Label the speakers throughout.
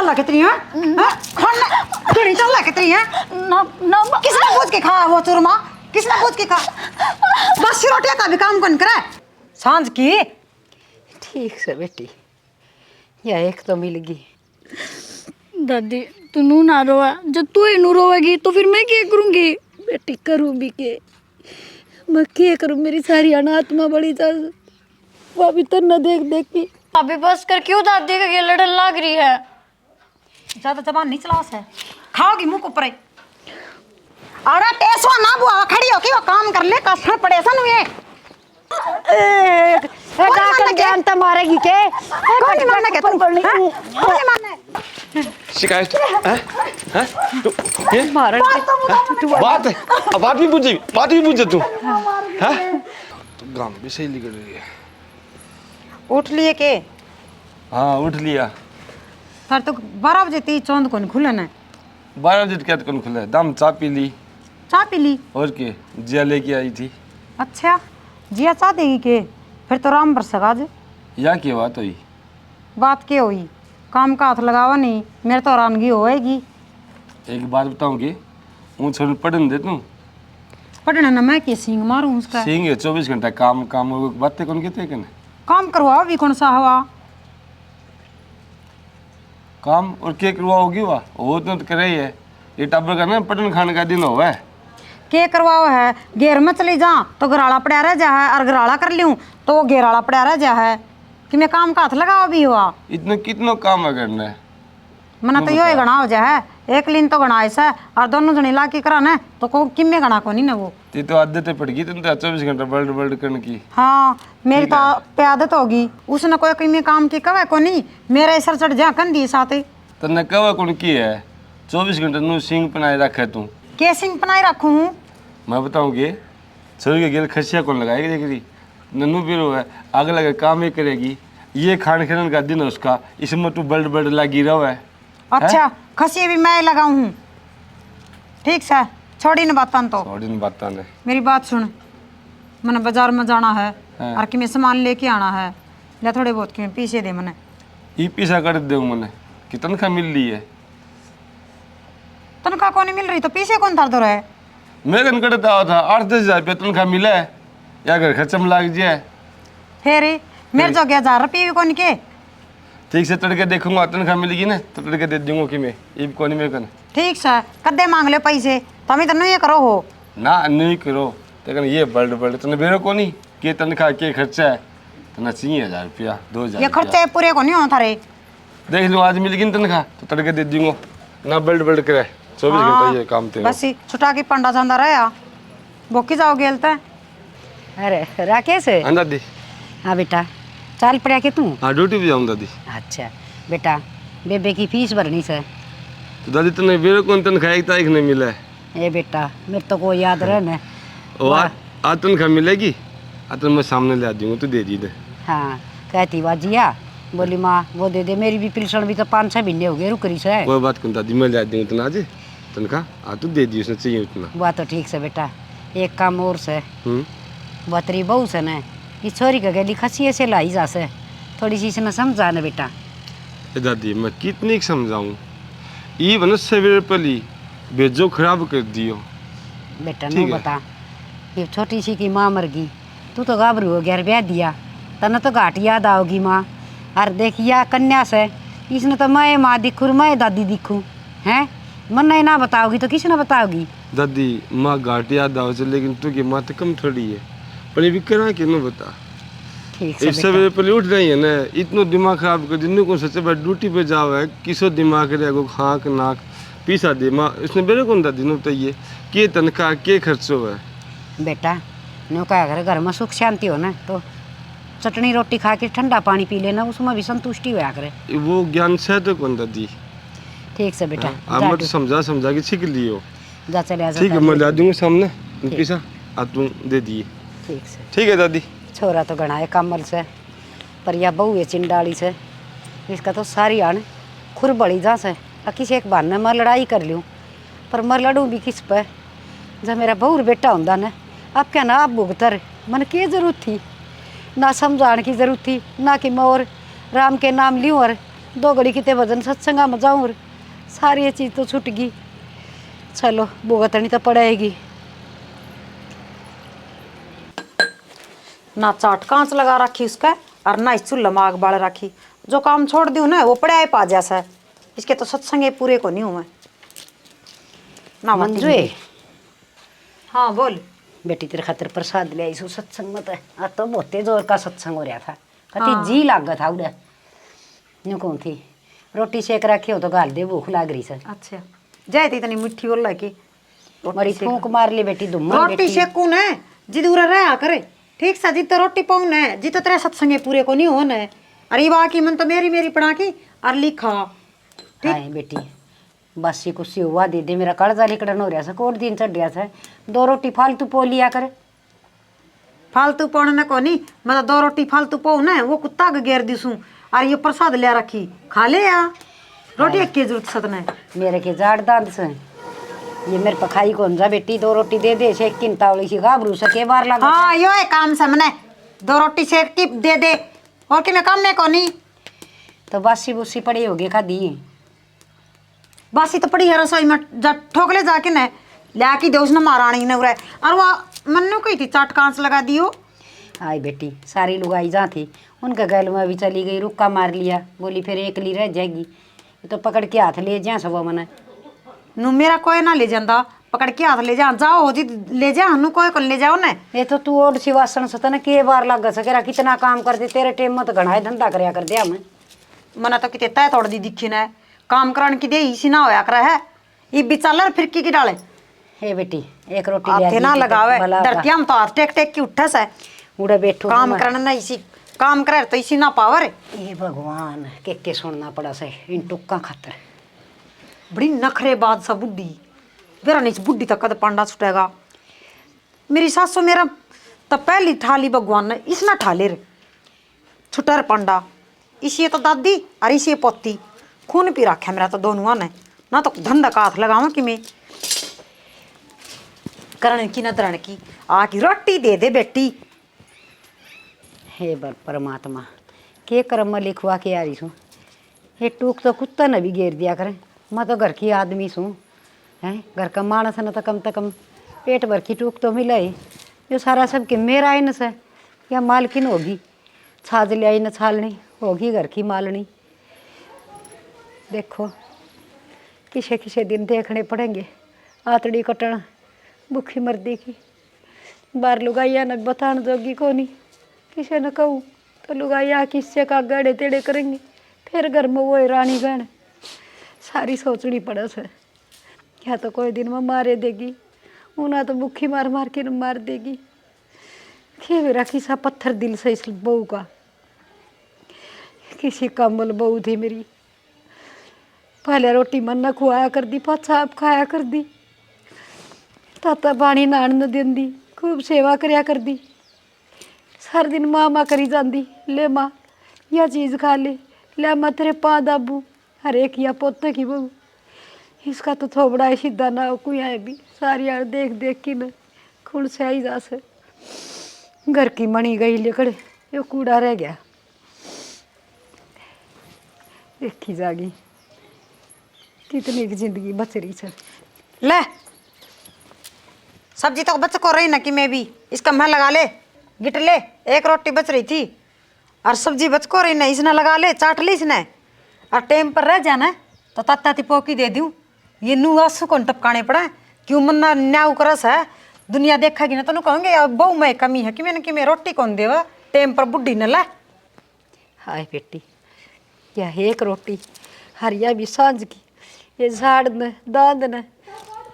Speaker 1: चल कितनी है खाना तुड़ी चल कितनी है
Speaker 2: ना ना
Speaker 1: किसने पूछ के खाया वो चूरमा किसने पूछ के खा बस रोटियां का भी काम कौन करे सांझ की
Speaker 2: ठीक से बेटी यह एक तो मिल गई। दादी तू नू ना रोवा, जब तू ही नू रोवेगी तो फिर मैं क्या करूँगी? बेटी करूँ भी के मैं क्या करूँ? मेरी सारी अनात्मा बड़ी सास वो भी तो न देख देख के अभी बस कर क्यों दादी का लड़न लग रही है?
Speaker 1: ज्यादा जबान नहीं चला से खाओगी मुंह को ऊपर अरे टेसवा ना बुआ खड़ी हो कि वो काम कर ले कसर पड़े सन ये
Speaker 2: जाकर जान तो मारेगी के
Speaker 1: कौन नहीं मारने के तुम कौन नहीं मारने
Speaker 3: शिकायत हैं तू ये
Speaker 2: मारन
Speaker 3: बात भी पूछे तू हैं तो गांव भी सही निकल रही है।
Speaker 1: उठ लिए के
Speaker 3: हाँ उठ लिया
Speaker 1: सर तो 12 बजे ती चौंद कौन खुलन है
Speaker 3: 12 बजे क्या कौन खुला है दाम चाय पी ली
Speaker 1: चाय पी ली
Speaker 3: और के जिया लेके आई थी।
Speaker 1: अच्छा जिया चाह देगी के फिर तो राम बरसेगा आज
Speaker 3: या की बात हुई
Speaker 1: बात क्या हुई काम का हाथ लगावा नहीं मेरे तो हैरानगी होएगी।
Speaker 3: एक बात बताऊंगी हूँ छोड़ पढ़ने दे तू
Speaker 1: पढ़ना ना मैं के सिंग मारूं उसका
Speaker 3: सिंह 24 घंटा काम काम बातें कौन कहते हैं
Speaker 1: काम करवाओ भी कौन सा हवा
Speaker 3: काम और क्या करवा होगी वह वो तो करे ही है ये टब्बर का ना पटन खाने का दिन हुआ है
Speaker 1: के करवाओ है घेर में चली जा तो घराड़ा पड़ा रह जा है और घराड़ा कर लूँ तो वो घेराड़ा पड़ा रह जा है कि मैं काम का हाथ लगाओ भी हुआ
Speaker 3: इतना कितना काम है करना है
Speaker 1: मना तो यो ही गणा हो जाए एक लीन तो गणा ऐसा और दोनों जने ला के कराना तो को किम्मे गणा को नहीं ना वो
Speaker 3: ती तो आदतें पड़ गई तुम तो 24 घंटा बल्ड बल्ड करने की।
Speaker 1: हाँ मेरी तो पे आदत होगी उसने कोई किम्मे काम की कवे को नहीं मेरा सर चढ़ जा कन दी साथ
Speaker 3: तो न कवा कौन की है 24 घंटे नु सिंह बनाए रखे तू
Speaker 1: के सिंह बनाए रखूँ
Speaker 3: मैं बताऊंगी छोरी के गेल खसिया कौन लगाएगी देख रही नन्नू बीरो है आगे लगे काम ही करेगी ये खान खेलन का दिन है उसका इसमें तू बल्ड बल्ड लगी रहो है।
Speaker 1: अच्छा खसी भी मैं लगाऊं हूँ ठीक से छोड़ी न बातन तो
Speaker 3: थोड़ी न बात ने
Speaker 1: मेरी बात सुन मैंने बाजार में जाना है और कि मैं सामान लेके आना है या थोड़े बहुत कि पीछे दे मैंने
Speaker 3: ई पीछा कर दे मैंने कि तनख्वाह मिल रही है
Speaker 1: तनख्वाह को नहीं मिल रही तो पीछे कौन धर दो रहे
Speaker 3: मेरे कन करता हुआ था 8-10 हज़ार तनख्वाह मिला है या घर खर्चा में लग जाए
Speaker 1: फिर मेरे जो 1000 रुपये भी कौन के
Speaker 3: ठीक से तड़के देखूंगा तनख्वाह मिलेगी ना तो तड़के दे दूंगा कि मैं ये कौन मेरे कन
Speaker 1: ठीक से कद्दे मांग ले पैसे तुम तो नहीं करो हो
Speaker 3: ना नहीं करो लेकिन ये बल्ड बल्ड तने बेरो को नहीं के तनख्वाह के खर्चा है तना चाहिए 1000 रुपया 2000
Speaker 1: ये खर्चे पूरे को नहीं होता रे
Speaker 3: देख लो आज मिलेगी ना तनख्वाह तो तड़के दे दूंगा ना बल्ड बल्ड करे 24 घंटा ये काम थे
Speaker 1: बस छुटा की पंडा जांदा रहा बोकी जाओ गेलते
Speaker 2: अरे राकेश
Speaker 3: हाँ दादी
Speaker 2: हाँ बेटा चाल पड़ा के तू
Speaker 3: हाँ ड्यूटी पे जाऊँ दादी।
Speaker 2: अच्छा बेटा बेबे की फीस भरनी से
Speaker 3: तो दादी तने बेरो कौन तनख्वाह एक तारीख नहीं मिला है
Speaker 2: ए बेटा मेरे तो को याद रहना
Speaker 3: और आज तनख्वाह मिलेगी आज तो मैं सामने ले आ दूंगा तो दे दी दे।
Speaker 2: हाँ कहती वाजिया बोली माँ वो दे दे मेरी भी पिलसन भी तो 5-6 महीने हो गए रुक रही से
Speaker 3: कोई बात कौन दादी मैं ले आ दूंगा इतना आज तनख्वाह तो दे दी उसने चाहिए उतना
Speaker 2: वह तो ठीक से बेटा एक काम और से बतरी बहू से न इस छोरी का गली खसी से लाई जा से थोड़ी सी इसने समझा न बेटा
Speaker 3: दादी मैं कितनी समझाऊं ये बना सवेरे पली बेजो खराब कर दियो
Speaker 2: बेटा नो बता ये छोटी सी की माँ मर गई तू तो घाबरू हो गया ब्याह दिया तने तो घाट याद आओगी माँ और देखिया कन्या से इसने तो मैं माँ दिखूँ मैं दादी दिखूँ हैं मन नहीं ना बताओगी तो किसी ने बताओगी
Speaker 3: दादी माँ घाट याद आओ लेकिन तू की माँ तो कम थोड़ी है पर ये भी करा के न बता
Speaker 2: ठीक से
Speaker 3: सवेरे पहले उठ रही है ना इतना दिमाग खराब कर दिन को सच्चे बात ड्यूटी पे जाओ है किसो दिमाग रहेगा खाक नाक पीसा दे माँ इसने मेरे कौन दादी ने बताइए के तनख्वाह के खर्चो है
Speaker 2: बेटा नो क्या करे घर में सुख शांति हो ना तो चटनी रोटी खा के ठंडा पानी पी लेना उसमें भी संतुष्टि होया करे
Speaker 3: वो ज्ञान से तो कौन दादी
Speaker 2: ठीक से बेटा
Speaker 3: अब मैं तो समझा के सीख लियो
Speaker 2: जा चले
Speaker 3: ठीक है मैं ला दूंगा सामने पीसा अब तुम दे दिए
Speaker 2: ठीक से
Speaker 3: ठीक है दादी
Speaker 2: छोरा तो घना है कमल से पर यह बहू है चिंडाली से इसका तो सारी आन खुर बड़ी जा से किसी एक बहाने मैं लड़ाई कर लूँ पर मैं लड़ूँ भी किस पर जब मेरा बहू बेटा होंदा ना अब क्या ना आप भुगतर मन की जरूरत थी ना समझाने की जरूरत थी ना कि मैं और राम के नाम लूँ और दो घड़ी कितने भजन सत्संगा में जाऊँ, सारी ये चीज़ तो छूट गई। चलो भुगतनी तो पड़ेगी।
Speaker 1: ना चाट कांच लगा रखी उसका और ना इस चूल्हा में आग बाल रखी। जो काम छोड़ दी ना वो पड़ा है पा जैसा। इसके तो सत्संग पूरे को नहीं हुए ना।
Speaker 2: मंजू,
Speaker 1: हाँ बोल
Speaker 2: बेटी तेरे खातिर प्रसाद ले आई सु सत्संग में। तो तो बहुते जोर का सत्संग हो रहा था। कति जी लाग था उड़ा न्यू कौन थी। रोटी सेक रखी हो तो गाल दे, भूख लाग रही से।
Speaker 1: अच्छा जाए थी इतनी मिठी बोल की
Speaker 2: मरी फूंक मार ली बेटी दुम
Speaker 1: रोटी सेकू न जिद उरा रहा करे ठीक सा। जिद तो रोटी पाऊ न जिद तो तेरे सत्संगे पूरे को नहीं हो न। अरे बाकी मन तो मेरी पड़ा की और लिखा
Speaker 2: हाय बेटी बासी कुसी हुआ दे दे। मेरा कर्जा लिकड़न हो रहा था, कोट दिन चढ़ रहा था। 2 रोटी फालतू पो लिया कर।
Speaker 1: फालतू पौने न को नहीं मैं तो 2 रोटी फालतू पाऊ न वो कुत्ता के घेर दिसू और ये प्रसाद ले रखी खा ले या रोटी एक की जरूरत सत न
Speaker 2: मेरे के जाड़ दांत से ये मेरे पखाई कौन जा बेटी। 2 रोटी दे दे से किंतावली सी गाभरू सके बार लगा।
Speaker 1: हाँ यो है काम से मने 2 रोटी सेक की दे दे और कि मैं काम में को नहीं।
Speaker 2: तो बासी बुसी पड़ी होगी खा दी।
Speaker 1: बासी तो पड़ी है रसोई में जा ठोकले जाके न लाकी दे उसने महारानी ने उरे और वो मन्नू कही थी चाट कांच लगा दियो।
Speaker 2: हाय बेटी सारी लुगाई जा थी उनके गैल में भी चली गई। रुक्का मार लिया, बोली फिर एकली रह जाएगी। ये तो पकड़ के हाथ ले जा सब मने
Speaker 1: नु मेरा कोई ना ले जाता पकड़ के हाथ ले जा जाओ हो जी ले जा हनु कोई को ले जाओ न।
Speaker 2: ये तो तू ओड सिवासन से तने के बार लग सके कितना काम करते तेरे टेम में तो घना धंधा करया कर दिया मैं।
Speaker 1: मना तो किते तय तोड़ दी दिखी न काम कराने की दे इसी ना होया करे है ये बिचालर फिरकी की डाले।
Speaker 2: हे बेटी एक रोटी ले
Speaker 1: हाथे ना लगावे धरतिया में तो हाथ टेक टेक की उठे से
Speaker 2: उड़े बैठो
Speaker 1: काम करना ना इसी काम करे तो इसी ना पावर।
Speaker 2: ये भगवान के सुनना पड़ा से इन टुक्का खातर।
Speaker 1: बड़ी नखरेबाज सा बुड्ढी मेरा नहीं बुड्ढी तक कद पांडा छुटेगा। मेरी सासू मेरा तो पहली ठाली भगवान ने इसना ठाले रे छुटर पांडा। इसी तो दादी और इसी पोती खून पी रखा मेरा तो दोनों ने ना तो धंधा का हाथ लगावा कि मैं करण की न दरण की आकी रोटी दे दे बेटी।
Speaker 2: हे परमात्मा के कर्म में लिखवा के आ रही छूँ। ये टूक तो कुत्ता ने भी घेर दिया करे। मैं तो घर की आदमी छूँ हैं घर का मानस न तो कम पेट भर की टूक तो मिला ही। जो सारा सब कि मेरा इन से या मालकिन होगी छाज ले आई न छालनी होगी घर की मालनी। देखो किसे किसे दिन देखने पड़ेंगे आतड़ी कटन भूखी मर्दी की। बार लुगाइया न बतान जोगी को नहीं किसे न कहूँ तो लुगाइया किससे का गड़े तेड़े करेंगे। फिर घर में वो रानी गण सारी सोचनी पड़े से या तो कोई दिन में मारे देगी उन्हें तो भूखी मार मार के मार देगी। खे मेरा किसा पत्थर दिल से इस बहू का किसी कमल बहू थी मेरी। पहले रोटी मन न खुआया कर दी पाछा आप खाया कर दी ताता पानी नान न देंदी खूब सेवा करया कर दी। हर दिन माँ माँ करी जाती ले माँ यह चीज़ खा ले माँ तेरे पा दाबू हर एक या पोते की बहू। इसका तो थोबड़ा सीधा ना हो कुया है भी सारी यार देख देख की न खून से आई जा से। घर की मणी गई लेकर यो कूड़ा रह गया। देखी जागी कितनी की जिंदगी बच रही है।
Speaker 1: ले सब्जी तो बच को रही ना कि मैं भी इसका मैं लगा ले गिट ले। एक रोटी बच रही थी और सब्जी बच को रही ना इसने लगा ले चाट ली इसने और टाइम पर रह जाना तो तत्ता पोकी दे दूँ। ये नू आंसू कौन टपकाने पड़ा क्यों मन्ना न्याऊ करस है दुनिया देखेगी ना तो कहोगे अब बहु में कमी है कि मैं रोटी कौन देवा टाइम पर बुढ़ी न ला।
Speaker 2: हाय बेटी या एक रोटी हरिया भी सांझ की ये झाड़ न दांद न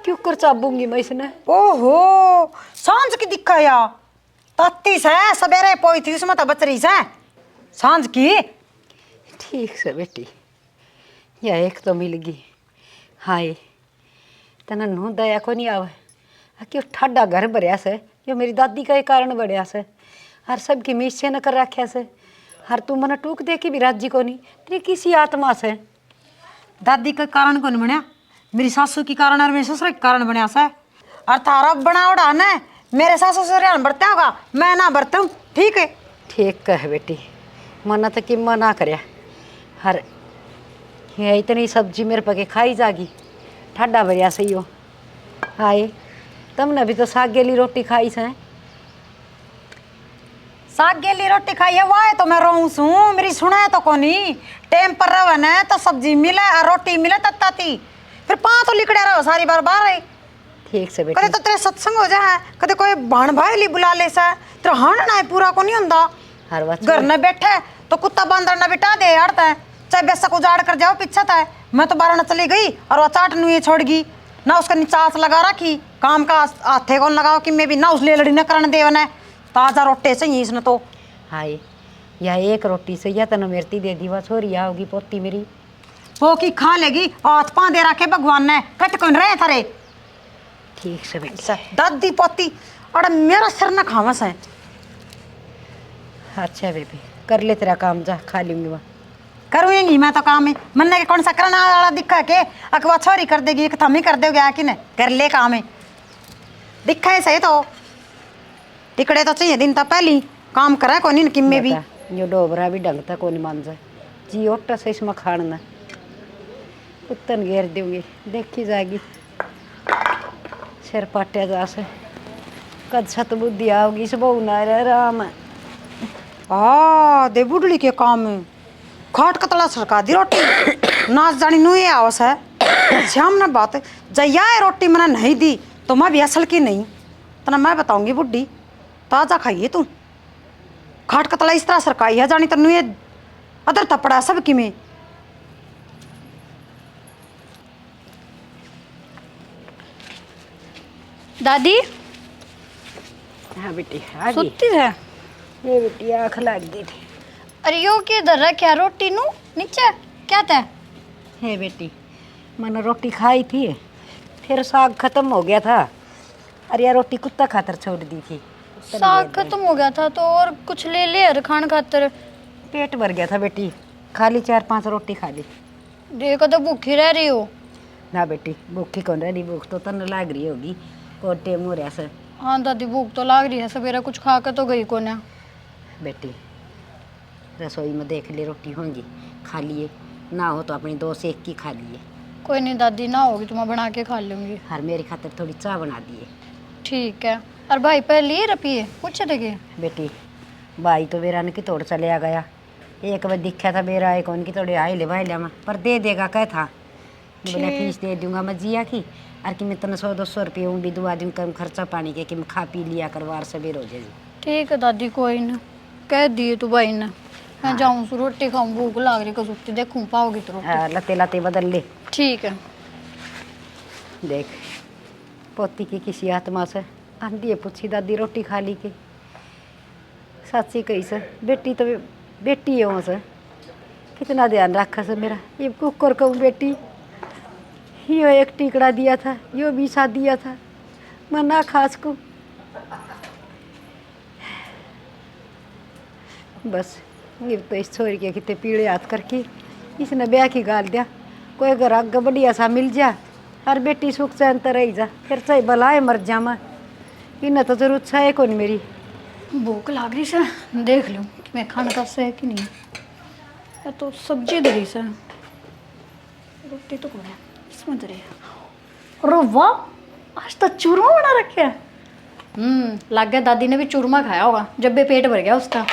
Speaker 2: क्यों कर चाबूंगी मैं इसने।
Speaker 1: ओहो सांझ की दिखा या तत्ती से सवेरे पोई थी उसमें तो बच रही से सांझ की।
Speaker 2: ठीक से बेटी या एक तो मिल गई। हाय तना नू दया को नहीं आवे क्यों ठाडा घर भरिया से जो मेरी दादी का कारण बढ़िया से हर सब की मीस से न कर रखा से हर तू मना टूक दे के भी राजी को नहीं तेरी किसी आत्मा से।
Speaker 1: दादी का कारण कौन बनया मेरी सासू की कारण और मेरे ससुर के कारण बनया से और तारा बना उड़ा न मेरे सासू ससुर बरता होगा मैं ना बरता हूँ। ठीक है
Speaker 2: ठीक कह बेटी मना तो कि मना करया हर ये इतनी सब्जी मेरे पके खाई जागी ठंडा भरिया सही हो। हाय तुमने भी तो साग गेली रोटी खाई से।
Speaker 1: साग गेली रोटी खाई है वाह तो मैं रहूं सू मेरी सुना तो कोनी टाइम पर रहे न तो सब्जी मिले और रोटी मिले तत्ता थी फिर पाँ तो लिकड़े रहो सारी बार बार रही।
Speaker 2: ठीक से
Speaker 1: कदे
Speaker 2: बेटी
Speaker 1: तो तेरे सत्संग हो जाए कदे कोई भाण भाई ली बुला ले सा तेरा हाण ना पूरा को नहीं हुंदा।
Speaker 2: हर बात
Speaker 1: घर न बैठे तो कुत्ता बंदर न बिठा दे अड़ता है चाहे बेसा को उजाड़ कर जाओ पीछा था मैं तो बारह न चली गई और वो चाट नुए छोड़ गई ना उसका निचास लगा रखी काम का हाथे कौन लगाओ कि मैं भी ना उस ले लड़ी न करने देवन है ताजा रोटे चाहिए इसने तो।
Speaker 2: हाय यह एक रोटी से या तन मेरती दे दी वह छोरी आओगी पोती मेरी
Speaker 1: वो की खा लेगी हाथ पाँ दे रखे भगवान ने कट कौन रहे थारे
Speaker 2: ठीक से बेटी।
Speaker 1: दादी पोती और मेरा सिर न खावस है।
Speaker 2: अच्छा बेबी कर ले तेरा काम जा खा लूंगी वह
Speaker 1: करूँगी मैं तो काम है मन ने कौन सा करना वाला दिखा के अकवा छोरी कर देगी एक थमी कर दोगे आके ने कर ले काम है दिखा है सही तो टिकड़े तो चाहिए दिन तो पहली काम करा को नहीं किम में भी
Speaker 2: जो डोबरा भी ढंग तक नहीं मान जाए जी ओटा से इसमें खाना कुत्तन घेर दूंगी देखी जाएगी सिर पाटे जा से कद छत बुद्धि आओगी सब ना रे राम।
Speaker 1: दे बुढ़ली के काम है खाट कतला सरका दी रोटी नाच जानी नुए आवस है श्याम ना बात जया रोटी मैंने नहीं दी तो मैं भी असल की नहीं तना मैं बताऊंगी बुढ़ी ताजा खाइए तू खाट कतला इस तरह सरकाई है जानी तनु ये अदर थपड़ा सब की में।
Speaker 2: दादी हाँ बेटी आ गई
Speaker 4: सुती है।
Speaker 2: ये बेटी आँख लग गई थी।
Speaker 4: अरे यो के इधर रखा रोटी नु नीचे क्या था?
Speaker 2: हे बेटी मैंने रोटी खाई थी फिर साग खत्म हो गया था अरे यार रोटी कुत्ता खातर छोड़ दी थी।
Speaker 4: साग खत्म हो गया था तो और कुछ ले ले यार खान खातर।
Speaker 2: पेट भर गया था बेटी खाली 4-5 रोटी खा ली।
Speaker 4: देखो तो भूखी रह रही हो।
Speaker 2: ना बेटी भूखी कौन रही भूख तो तन लाग रही होगी को टेम हो रहा सर।
Speaker 4: हाँ दादी भूख तो लग रही है सवेरा कुछ खा कर तो गई कोने।
Speaker 2: बेटी रसोई में देख ले रोटी होंगी खा लिए ना हो तो अपनी 2 से 1 की खा लिए।
Speaker 4: कोई नहीं दादी ना होगी तो मैं बना के खा लूँगी।
Speaker 2: हर मेरी खातिर थोड़ी चाय बना दिए।
Speaker 4: ठीक है। और भाई पहले ही रपिए पूछे थे कि
Speaker 2: बेटी भाई तो बेरा ने की तोड़ चले आ गया एक बार दिखा था बेरा एक उनकी थोड़ी आई ले भाई लिया पर दे देगा क्या था बोले फीस दे दूंगा मैं जिया की और कि मैं तने 100-200 रुपये हूँ भी दुआ दिन कम खर्चा पानी के कि मैं खा पी लिया करवार सवेर हो जाए।
Speaker 4: ठीक है दादी कोई ना कह दिए तू भाई ने मैं जाऊँ सो रोटी खाऊँ भूख लग रही कसुती देखूँ पाओगी तो रोटी।
Speaker 2: लते लते बदल ले।
Speaker 4: ठीक है।
Speaker 2: देख पोती की किसी आत्मा से आंधी है पूछी दादी रोटी खा ली के साची कही से बेटी तो बेटी है वहाँ से कितना ध्यान रखा से मेरा ये कुकर कहूँ बेटी यो एक टिकड़ा दिया था यो भी साथ दिया था मैं ना खास को बस ये तो इस छोरी के कितने पीड़े हाथ करके इसने ब्याह की गाल दिया कोई अगर आग बढ़िया सा मिल जा हर बेटी सुख चैन तो रही जा फिर चाहे भलाए मर जा मैं इन्हें तो जरूरत है कौन मेरी
Speaker 4: भूख लग रही से देख लूँ कि मैं खाना का से है कि नहीं। या तो सब्जी दरी से रोटी तो कौन है इसमें दरी है। अरे वाह आज तो चूरमा बना रखे है। लग गया दादी ने भी चूरमा खाया होगा जब भी पेट भर गया उसका।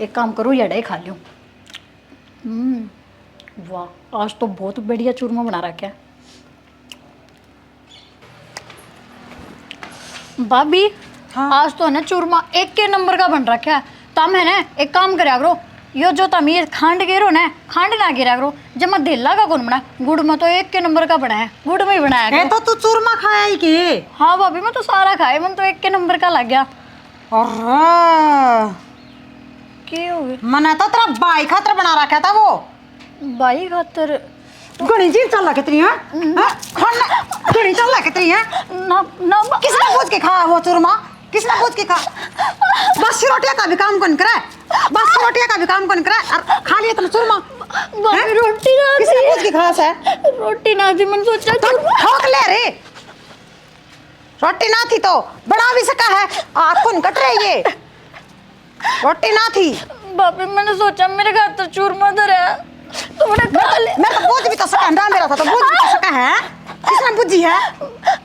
Speaker 4: एक काम करूँ यड़ा ही खा लूँ। वाह आज तो बहुत बढ़िया चूरमा बना रखा है। भाभी हाँ। आज तो है ना चूरमा 1 के नंबर का बन रखा है। तम है ना एक काम करा करो यो जो तम ये खांड गिरो ना खांड ना गिरा करो जब मैं धेला का कौन बना गुड़ में तो 1 के नंबर का बना है गुड़ में ही बनाया
Speaker 1: है तो तू चूरमा खाया ही के।
Speaker 4: हाँ भाभी मैं तो सारा खाया मन तो 1 के नंबर का लग गया। क्या हो गया?
Speaker 1: मना तो तेरा भाई खातर बना रखा था वो
Speaker 4: भाई खातर
Speaker 1: घणी जी चल कितनी है घणी चल कितनी है
Speaker 4: ना ना
Speaker 1: किसने पूछ के खा वो चूरमा किसने पूछ के खा बस रोटियां का भी काम कौन करे बस रोटियां का भी काम कौन करे और खा लिया तुम चूरमा
Speaker 4: रोटी ना
Speaker 1: किसने पूछ के खा से
Speaker 4: रोटी ना थी मैंने सोचा
Speaker 1: ठोक ले रे रोटी ना थी तो बड़ा भी सका है आँख कौन कट रही है रोटी ना थी
Speaker 4: भाभी मैंने सोचा मेरे घर तो चूरमा धर है तुमने खा ले।
Speaker 1: मैं तो पूछ भी तो सका, अंडा मेरा था तो पूछ भी तो सका है। किसने बुझी है?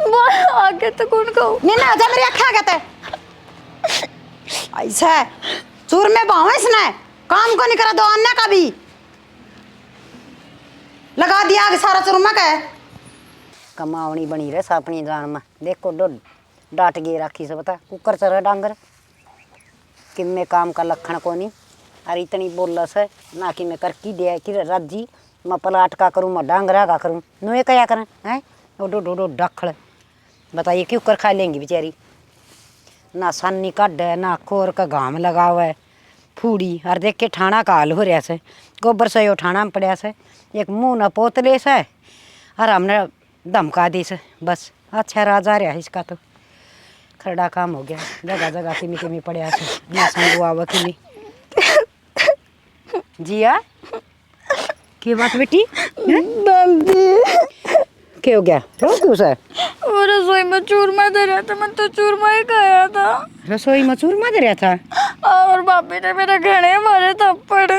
Speaker 4: बोल आगे तो कौन कहूँ।
Speaker 1: नहीं ना जा मेरी अखा कहते ऐसा चूर में बाव इसने काम को नहीं करा दो अन्य का भी लगा दिया आगे सारा चूरमा का है।
Speaker 5: कमावनी बनी रहे अपनी जान में। देखो डांट गए राखी से बता कुकर चर डांगर कि मैं काम का लक्षण को नहीं। अरे इतनी बोल से ना कि मैं कर की दे कि राजी मैं पलाट का करूँ मैं डांगरा का करूँ नुए क्या करें हैं। डो डो डो डखड़ बताइए क्यों कर खा लेंगी बेचारी। ना सन्नी कड है ना खोर का घाम लगा हुआ है फूड़ी। और देख के ठाणा का हाल हो रहा से गोबर से यो ठाणा में पड़ा से एक मुँह न पोतले से और हमने धमका दी से बस। अच्छा राजा रहा इसका तो खरड़ा काम हो गया। जगह जगह किमी किमी पड़ा से ना संगू आवा किमी। जिया क्या बात बेटी क्या हो गया रो क्यों सर?
Speaker 4: वो रसोई में चूरमा दे रहा था, मैं तो चूरमा ही खाया था।
Speaker 5: रसोई में चूरमा दे रहा था
Speaker 4: और भाभी ने मेरे घने मारे थप्पड़।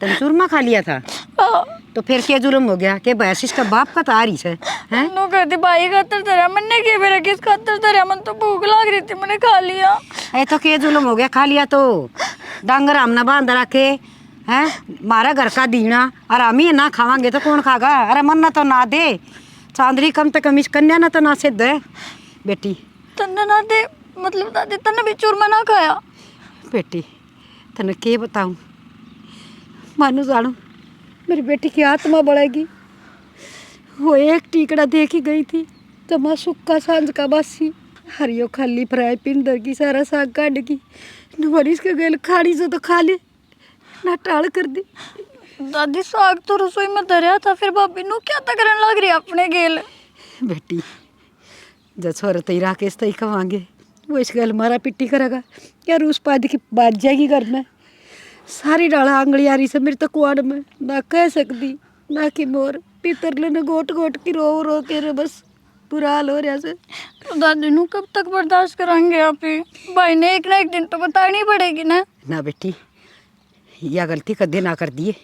Speaker 5: तुम चूरमा खा लिया था तो फिर क्या जुल्म हो गया कि बहस इसका बाप का तारी से हैं?
Speaker 4: नो कहती भाई खातर तरह मैंने क्या मेरा किस खातर तरह मन तो भूख लग रही थी मैंने खा लिया।
Speaker 5: ऐ तो क्या जुल्म हो गया खा लिया तो डांगर हमने बांध रखे हैं मारा घर का दीना और हम ही ना खावांगे तो कौन खागा। अरे मन ना तो ना दे चांदरी कम तो कम इस कन्या ना तो ना सिद्ध है बेटी।
Speaker 4: तन्ने ना दे मतलब दादी तन्ने भी चूरमा ना खाया।
Speaker 5: बेटी तने के बताऊं मानो जानू मेरी बेटी की आत्मा बढ़ेगी। वो एक टीकड़ा देखी गई थी जमा सुक्का सांझ का बासी हरियो खाली फ्राई पिंदर की सारा साग काट की नवरिश के गेल खाड़ी से तो खा ले ना टाल कर दी।
Speaker 4: दादी साग तो रसोई में धरया था फिर भाभी नु क्या तकरन लग रही अपने गेल।
Speaker 5: बेटी जब छोर तई राकेश तई खवांगे वो इस गल मारा पिट्टी करेगा क्या रूस पाद की बात जाएगी घर में। सारी डाला आंगली आ रही से मेरी तो कुआड़ में ना कह सकती ना कि मोर पितर लेने गोट गोट की रो रो के रे बस बुरा हाल हो रहा से।
Speaker 4: तो दादी नु कब तक बर्दाश्त करेंगे आप ही भाई ने एक ना एक दिन तो बतानी पड़ेगी ना।
Speaker 5: ना बेटी या गलती कदे ना कर दिए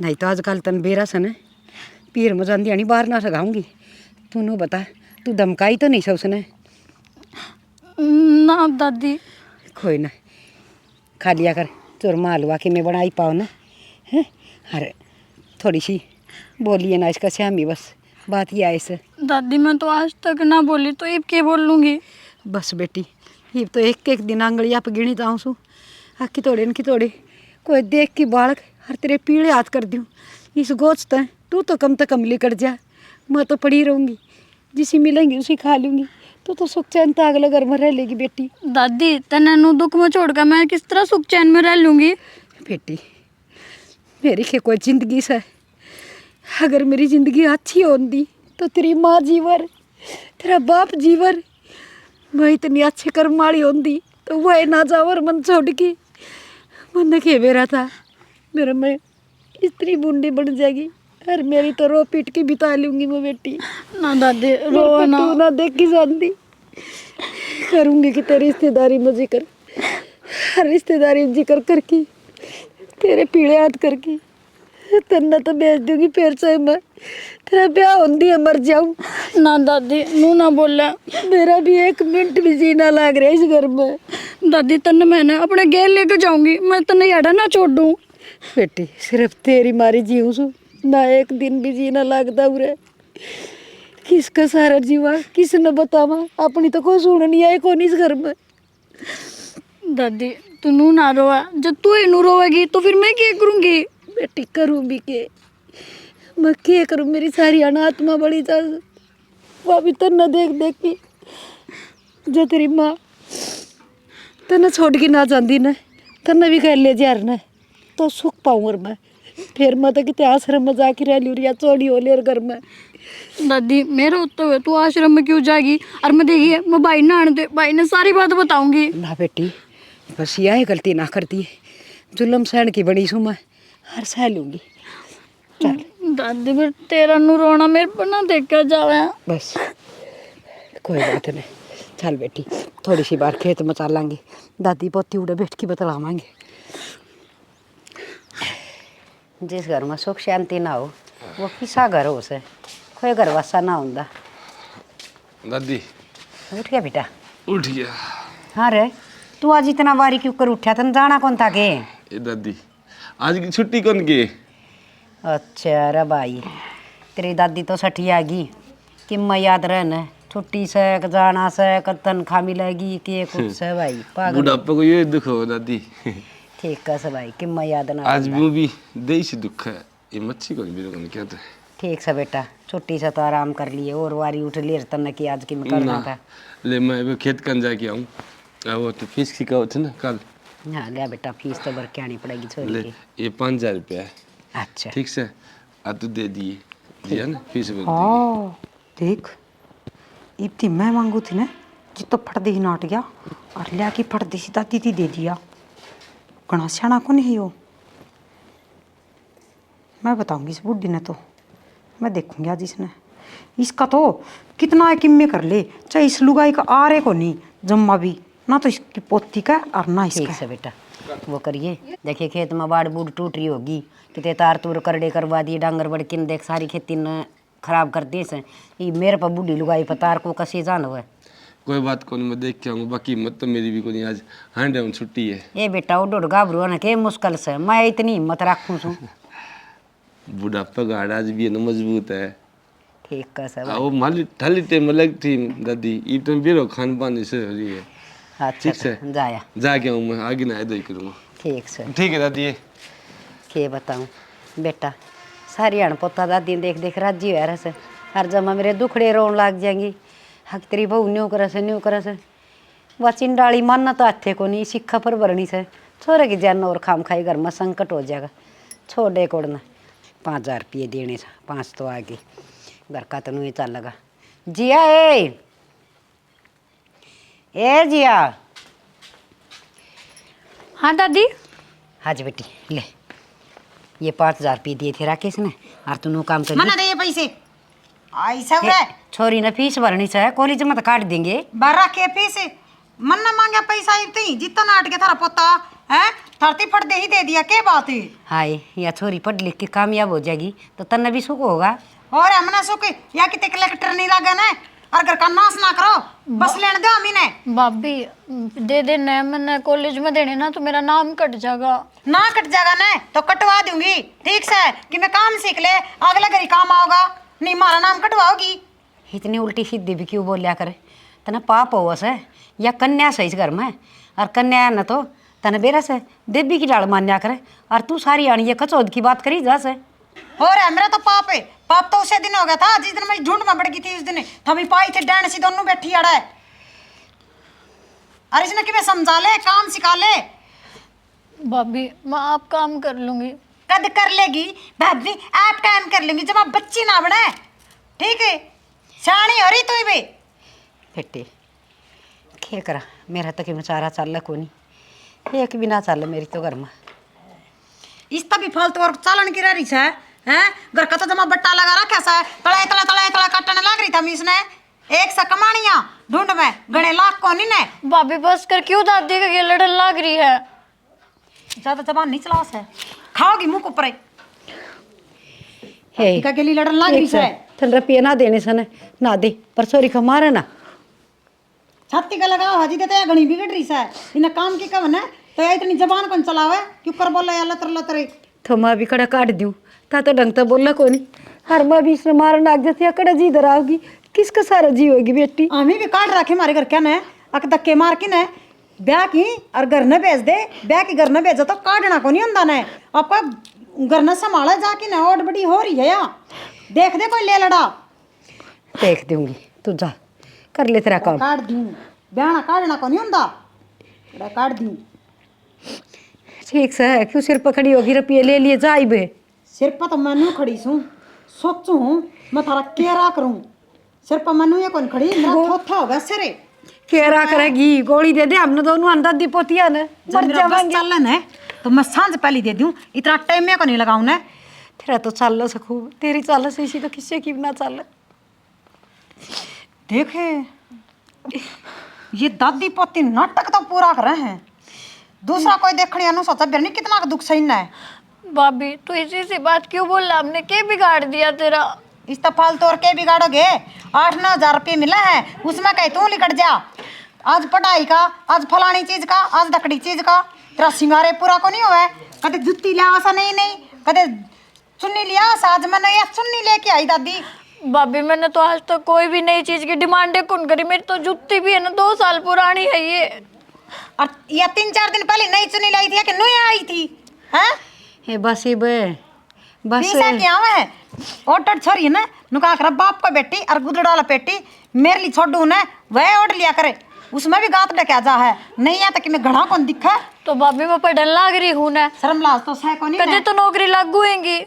Speaker 5: नहीं तो आजकल तन बेरा सन पीर में जाती आनी बाहर ना सगाऊंगी। तू नो बता तू धमकाई तो नहीं उसने?
Speaker 4: ना दादी
Speaker 5: कोई ना खा लिया कर चूरमा हलवा कि मैं बनाई पाओ ना है। अरे थोड़ी सी बोलिए ना इसका श्यामी बस बात ये आए से।
Speaker 4: दादी मैं तो आज तक ना बोली तो अब क्या बोल लूँगी।
Speaker 5: बस बेटी ये तो एक एक दिन आंगली आप गिनी जाऊँ सू आखी तोड़े इनकी तोड़े कोई देख की बालक हर तेरे पीड़े हाथ कर दूँ इस गोश्त है तू तो कम लिकट जा मैं तो पड़ी रहूँगी जिसी मिलेंगी उसी खा लूँगी। तो सुख चैन तो अगले घर में रह लेगी बेटी।
Speaker 4: दादी तने नु दुख में छोड़कर मैं किस तरह सुख चैन में रह लूँगी।
Speaker 5: बेटी मेरी के कोई जिंदगी से अगर मेरी जिंदगी अच्छी होती तो तेरी माँ जीवर तेरा बाप जीवर मैं इतनी अच्छे कर्म वाली होती तो वह ना जावर मन छोड़ की मन के मेरा था मेरा मैं इतनी बूंदी बन जाएगी और मेरी तो रो पीट की बिता लूँगी मैं बेटी।
Speaker 4: ना दादी रो ना
Speaker 5: तू ना देख की जानती करूँगी कि तेरी रिश्तेदारी में जिक्र हर रिश्तेदारी में जिक्र करके तेरे पीड़े हाथ करके तन्ना तो बेच दूंगी फिर से मैं तेरा ब्याह होंदी है मर जाऊँ।
Speaker 4: ना दादी नू ना बोला
Speaker 5: मेरा भी एक मिनट भी जीना लग रहा है इस घर में।
Speaker 4: दादी तन्ने मैंने अपने गेल लेकर जाऊंगी मैं तन्ने याडा ना छोड़ दूँ।
Speaker 5: बेटी सिर्फ तेरी मारी जीऊँ सू ना एक दिन भी जीना लगता उरे किसका सारा जीवा किसने बतावा अपनी तो कोई सुन नहीं आए कौन इस घर में।
Speaker 4: दादी तू नू ना रोवा जब तू ही नू रोवेगी तो फिर मैं क्या करूँगी।
Speaker 5: बेटी करूँ भी के मैं क्या करूँ मेरी सारी अनात्मा बड़ी जा वो भी तन्ना देख देख के जो तेरी माँ तन्ना छोड़ के ना जाती ना तन्ना भी कह ले जा रहा तो सुख पाऊँ और मैं फिर मैं तो कितने आश्रम में जाके रह लूँ या चोड़ी हो ले घर में।
Speaker 4: दादी मेरे होते हुए तू आश्रम में क्यों जाएगी और मैं देखिए मैं भाई ना आने दे भाई ने सारी बात बताऊंगी।
Speaker 5: ना बेटी बस यह गलती ना करती है जुल्म सहन की बड़ी सू मैं हर सह लूँगी।
Speaker 4: दादी फिर तेरा नू रोना मेरे पर ना देखा जावे।
Speaker 5: बस कोई बात नहीं चल बेटी थोड़ी सी बार खेत में चलांगे दादी पोती उड़े बैठ के बतलावांगे। जिस घर में सुख शांति ना हो वो किसा घर हो से कोई घर वसा ना होता।
Speaker 3: दादी
Speaker 5: उठ गया बेटा?
Speaker 3: उठ गया।
Speaker 5: हाँ रे, तू आज इतना बारी क्यों कर उठा? तन जाना कौन था के?
Speaker 3: ए दादी आज की छुट्टी कौन की?
Speaker 5: अच्छा रे भाई, तेरी दादी तो सठी आ गई कि मैं याद रहना छुट्टी से जाना से तनख्वाह मिलेगी कि कुछ से भाई पागल।
Speaker 3: बुढ़ापा को ये दुख हो दादी।
Speaker 5: ठीक है से भाई कि मैं याद ना
Speaker 3: आज भी देश दुख है ये मच्छी को भी क्या तो
Speaker 5: ठीक से बेटा, छुट्टी से तो आराम कर लिए और वारी उठ लिए तन की आज की मैं करना था।
Speaker 3: ले मैं भी खेत कन जाके आऊँ। वो तो फीस की कहो थे ना कल।
Speaker 5: हाँ लिया बेटा, फीस तो भर के आनी पड़ेगी छोरी
Speaker 3: ले
Speaker 5: की।
Speaker 3: ये 5,000 रुपया है।
Speaker 5: अच्छा
Speaker 3: ठीक से आ तू दे दिए दिया ना फीस भर दी।
Speaker 1: हाँ देख इतनी मैं मांगू थी ना जी तो फट दी नाट गया और लिया की फट दी सी दादी थी दे दिया। घना सियाना को नहीं हो। मैं बताऊंगी इस बुढ़ी ने तो, मैं देखूंगी आज इसने इसका तो कितना किम्मे कर ले, चाहे इस लुगाई का आरे को नहीं जम्मा भी ना तो इसकी पोती का और ना
Speaker 5: ठीक
Speaker 1: इसका।
Speaker 5: से बेटा वो करिए। देखिए खेत में बाढ़ बूढ़ टूट रही होगी, कितने तार तूर करड़े करवा दिए, डांगर बड़किन देख सारी खेती ने खराब कर दी से। ये मेरे पर बूढ़ी लुगाई पर तार को कसी जान हुआ।
Speaker 3: कोई बात कौन मैं देख के आऊँगा, बाकी हिम्मत तो मेरी भी कोई आज 100 छुट्टी है।
Speaker 5: ये बेटा वो डोड घाबरू ना के मुश्किल से मैं इतनी हिम्मत रखूँ छू।
Speaker 3: बुढ़ापा गाड़ा आज भी है ना मजबूत है।
Speaker 5: ठीक है सब।
Speaker 3: वो माली थाली टेम अलग थी दादी, ये तो बेरो खान पान से हो रही है।
Speaker 5: अच्छा
Speaker 3: ठीक से
Speaker 5: जाया
Speaker 3: जाके आऊँ मैं, आगे ना इधर करूँगा।
Speaker 5: ठीक से।
Speaker 3: ठीक है दादी।
Speaker 5: के बताऊँ बेटा, सारी अणपोता दादी देख देख राजी हुआ रहा। हर जमा मेरे दुखड़े रोन लाग जाएंगी। हक तेरी बहू न्यू करे से वह चिंडाली मानना तो हाथे को नहीं, सिक्खा पर भरनी से छोरे की जान और खाम खाई घर में संकट हो जाएगा। छोड़े कोड़ना 5,000 रुपये देने से 5 तो आ गई घर का तो नहीं चल लगा। जिया ए जिया।
Speaker 4: हाँ दादी।
Speaker 5: हाज बेटी ले, ये 5,000 रुपये दिए थे राकेश ने और तू काम कर
Speaker 1: मना दे ये पैसे ऐसा रे
Speaker 5: छोरी ने फीस भरनी है कॉलेज में तो काट देंगे।
Speaker 1: बारह के पैसे मन ना मांगा पैसा इतनी जितना नाट के थारा पोता है धरती फट दे ही दे दिया के बात है।
Speaker 5: हाय या छोरी पढ़ लिख के कामयाब हो जाएगी तो तन्ने भी सुख होगा।
Speaker 1: और हमने सुख या कि ते कलेक्टर नहीं लगा ना और घर का नाश ना करो बस लेने दो हमी ने।
Speaker 4: भाभी दे देना मैंने कॉलेज में देने ना तो मेरा नाम कट जाएगा।
Speaker 1: ना कट जाएगा ना तो कटवा दूंगी ठीक से कि मैं काम सीख ले अगला घरी काम आओगा नहीं मारा नाम कटवाओगी।
Speaker 5: इतनी उल्टी सीधी भी क्यों बोलिया करे? तना पाप हो से या कन्या से इस घर में और कन्या न तो तने बेरा से देवी की डाल मान्या करे और तू सारी आनी ये कचौद की बात करी जा से।
Speaker 1: और है मेरा तो पाप है। पाप तो उसे दिन हो गया था जिस दिन मैं झुंड में बढ़ गई थी उस दिन थमी पाई थे डैन सी दोनों बैठी अड़ा है। अरे इसने कि मैं समझा ले काम सिखा ले।
Speaker 4: भाभी मैं आप काम कर लूंगी।
Speaker 1: कद कर लेगी भाभी आप टाइम कर लेंगी जब आप बच्ची ना बने ठीक है। शानी हो रही तू भी
Speaker 5: बेटे खे करा मेरा तो कि मचारा चल को नहीं एक भी ना चल मेरी तो घर में
Speaker 1: इस तभी फालतू और चालन की रही है हैं। घर का तो जमा बट्टा लगा रखा सा तड़ा तड़ा तड़ा तड़ा काटने लग रही था मी इसने एक सा कमानिया ढूंढ में गणे लाख को नहीं ने।
Speaker 4: भाभी बस कर क्यों दादी का लड़न लग रही है।
Speaker 1: ज्यादा जबान नहीं चला से खाओगी मुंह को ऊपर
Speaker 5: हे
Speaker 1: का के लिए लड़न लग रही है।
Speaker 5: थन रुपये ना देने सन ना दे पर सोरी का मारे ना
Speaker 1: छाती का लगाओ हजी देते घणी बिगड़ रही है इन्हें काम की कवन है तो इतनी जबान कौन चलावे क्यों कर बोला या लतर लतरे
Speaker 5: तो मैं भी कड़ा काट दूँ ता तो ढंग तो बोला को नहीं हर मैं भी इसने मारन लाग जाती है कड़ा जी इधर आओगी किसका सारा जी होगी बेटी।
Speaker 1: हमें भी काट रखे हमारे घर क्या न अक धक्के मार के न ब्याह की और घर न भेज दे ब्याह की घर न भेजो तो काटना को नहीं होता न आपका घर न संभाला जाके न और बड़ी हो रही है या देख दे कोई ले लड़ा
Speaker 5: देख दूंगी तू जा कर ले तेरा काम।
Speaker 1: काट दूं ब्याह काटना को नहीं होता काट दूं
Speaker 5: ठीक से है क्यों सिर पकड़ी होगी रुपये ले लिए जाई बे
Speaker 1: सिर पर तो मैनू खड़ी सूं सोचू मैं थारा केरा करूं सिर पर मैनू ये कौन खड़ी मेरा थोथा होगा सिरे
Speaker 5: केरा करेगी गोली दे दे हमने दोनों अंदर दी पोतिया ने
Speaker 1: जब मेरा बस चलन है तो मैं सांझ पहली दे दूं इतना टाइम में को नहीं लगाऊं ना।
Speaker 5: तेरा तो चल सकूँ तेरी चाल से इसी तो किससे की ना चल।
Speaker 1: देखे ये दादी पोती नाटक तो पूरा कर रहे हैं दूसरा कोई देखने अनु सोचा बिरनी कितना दुख सहना है।
Speaker 4: भाभी तू इसी से बात क्यों बोल रहा? हमने क्या बिगाड़ दिया तेरा?
Speaker 1: इस तो फालतू और के बिगाड़ोगे? 8-9 हजार रुपये मिला है, उसमें कहीं तू निकट जा। आज पढ़ाई का, आज फलानी चीज का, आज दकड़ी चीज का, तेरा सिंगारे पूरा को नहीं हुआ है। कदे जुत्ती लिया सा नहीं नहीं, कदे चुन्नी लिया सा। आज मैंने ये चुन्नी लेके आई दादी।
Speaker 4: भाभी मैंने तो आज तक कोई भी नई चीज की डिमांड कौन करी। मेरी तो जुत्ती भी है ना 2 साल पुरानी है ये।
Speaker 1: और ये 3-4 दिन पहले नई चुन्नी लाई थी कि नई आई थी? हैं?
Speaker 5: हे बस ही बे बस
Speaker 1: पैसा क्या है? ऑटो छोरी है ना, नुका कर बाप का बेटी और गुदड़ाला पेटी मेरे लिए छोड़ू ना, वह ऑर्डर लिया करे, उसमें भी गात डका जा है। नहीं है तो कि मैं घड़ा कौन दिखा।
Speaker 4: तो भाभी मैं पढ़ने लाग रही हूँ ना,
Speaker 1: शर्म लाज तो है कोनी
Speaker 4: कदे तो नौकरी लगूंगी।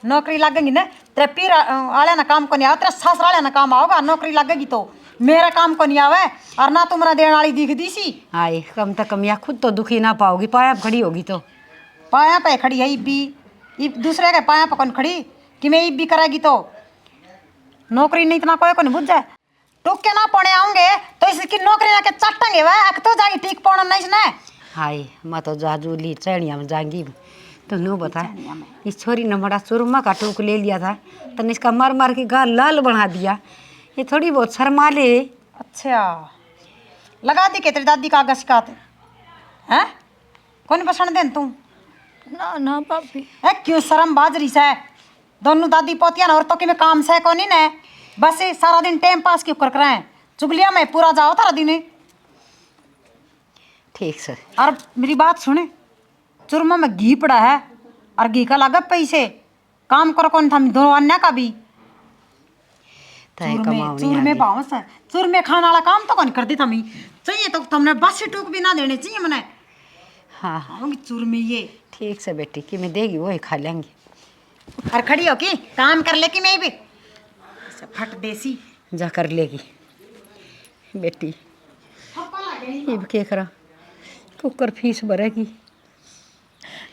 Speaker 1: नौकरी लगेगी ना, तेरे पीर आले ना काम को नहीं आवे, तेरा सास वाले ना काम आओगा। नौकरी लगेगी तो मेरा काम को नहीं आवे, और ना तुम्हारा देने वाली दिख दी सी।
Speaker 5: आई कम तो कम या खुद तो दुखी ना पाओगी, पाया खड़ी होगी तो।
Speaker 1: पाया पे खड़ी है इब्बी, दूसरे के पाया पे कौन खड़ी कि मैं इब्बी करेगी तो नौकरी नहीं इतना कोई को नहीं बुझ जाए। टूक के ना पौने आऊंगे तो इसकी नौकरी लाके चटेंगे वह तो जाएगी ठीक पौना नहीं इसने।
Speaker 5: हाय मैं तो जाजूली चढ़िया में जाएंगी। तो नो बता, इस छोरी ने बड़ा सुरमा का टूक ले लिया था, तने इसका मार मार के गाल लाल बना दिया। ये थोड़ी बहुत शर्मा ले।
Speaker 1: अच्छा लगा दी के तेरी दादी का आगे शिकायत है? कौन पसंद देन तू?
Speaker 4: ना ना भाभी
Speaker 1: है क्यों शर्म बाजरी से दोनों दादी पोतिया ना, और तो कि मैं काम से कौन ही ना, बस ये सारा दिन टाइम पास क्यों कर रहे हैं? चुगलिया में पूरा जाओ तारा दिन।
Speaker 5: ठीक से
Speaker 1: और मेरी बात सुने, चूरमा में घी पड़ा है और घी का लगा पैसे, काम करो कौन था दो अन्य का भी। चूरमे बाउंस है, चूरमे खाने वाला काम तो कौन कर दी थमी चाहिए तो तुमने बस टूक भी ना देने चाहिए मने।
Speaker 5: हाँ
Speaker 1: हाँ चूरमे ये
Speaker 5: ठीक से बेटी कि मैं देगी वही खा लेंगी।
Speaker 1: और खड़ी हो की काम कर ले कि मैं भी फट देसी
Speaker 5: जा कर लेगी बेटी। ये क्या करा, कुकर फीस भरेगी।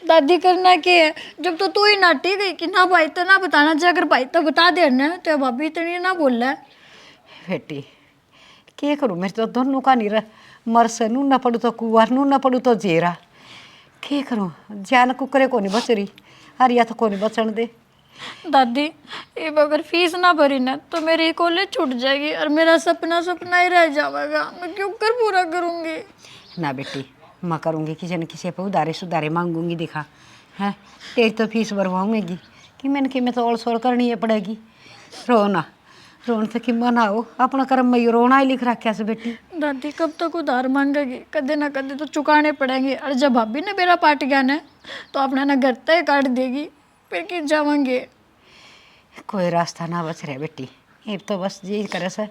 Speaker 4: दादी करना क्या है? जब तो तू ही नाटी गई कि ना भाई तो ना बताना चाहिए, अगर भाई तो बता देना तो भाभी इतनी ना बोल रहा है।
Speaker 5: बेटी क्या करूँ, मेरे तो दोनों का नहीं रहा, मरस नू न पड़ू तो कुआर नू न पड़ू तो जेरा। क्या करूँ, जान कुकरे को नहीं बच रही, अर या तो को नहीं बचन दे।
Speaker 4: दादी अब अगर फीस ना भरी ना तो मेरी कॉलेज छूट जाएगी और मेरा सपना सपना ही रह जाएगा। मैं क्यों कर पूरा करूँगी?
Speaker 5: ना बेटी मैं करूँगी, किसी न किसी पर उधारे सुधारे मांगूंगी। दिखा है तेरी तो फीस भरवाऊँगी कि मैंने कि मैं तो ओल सोल करनी है पड़ेगी। रोना रोन से कि मनाओ, अपना कर्म में रोना ही लिख रखा से बेटी।
Speaker 4: दादी कब तक उधार मांगेगी? कदे ना कदे तो चुकाने पड़ेंगे, और जब भाभी ने मेरा पाट गया ना तो अपना ना घर तय काट देगी, फिर कि जावांगे।
Speaker 5: कोई रास्ता ना बच रहा बेटी, ये तो बस यही करे से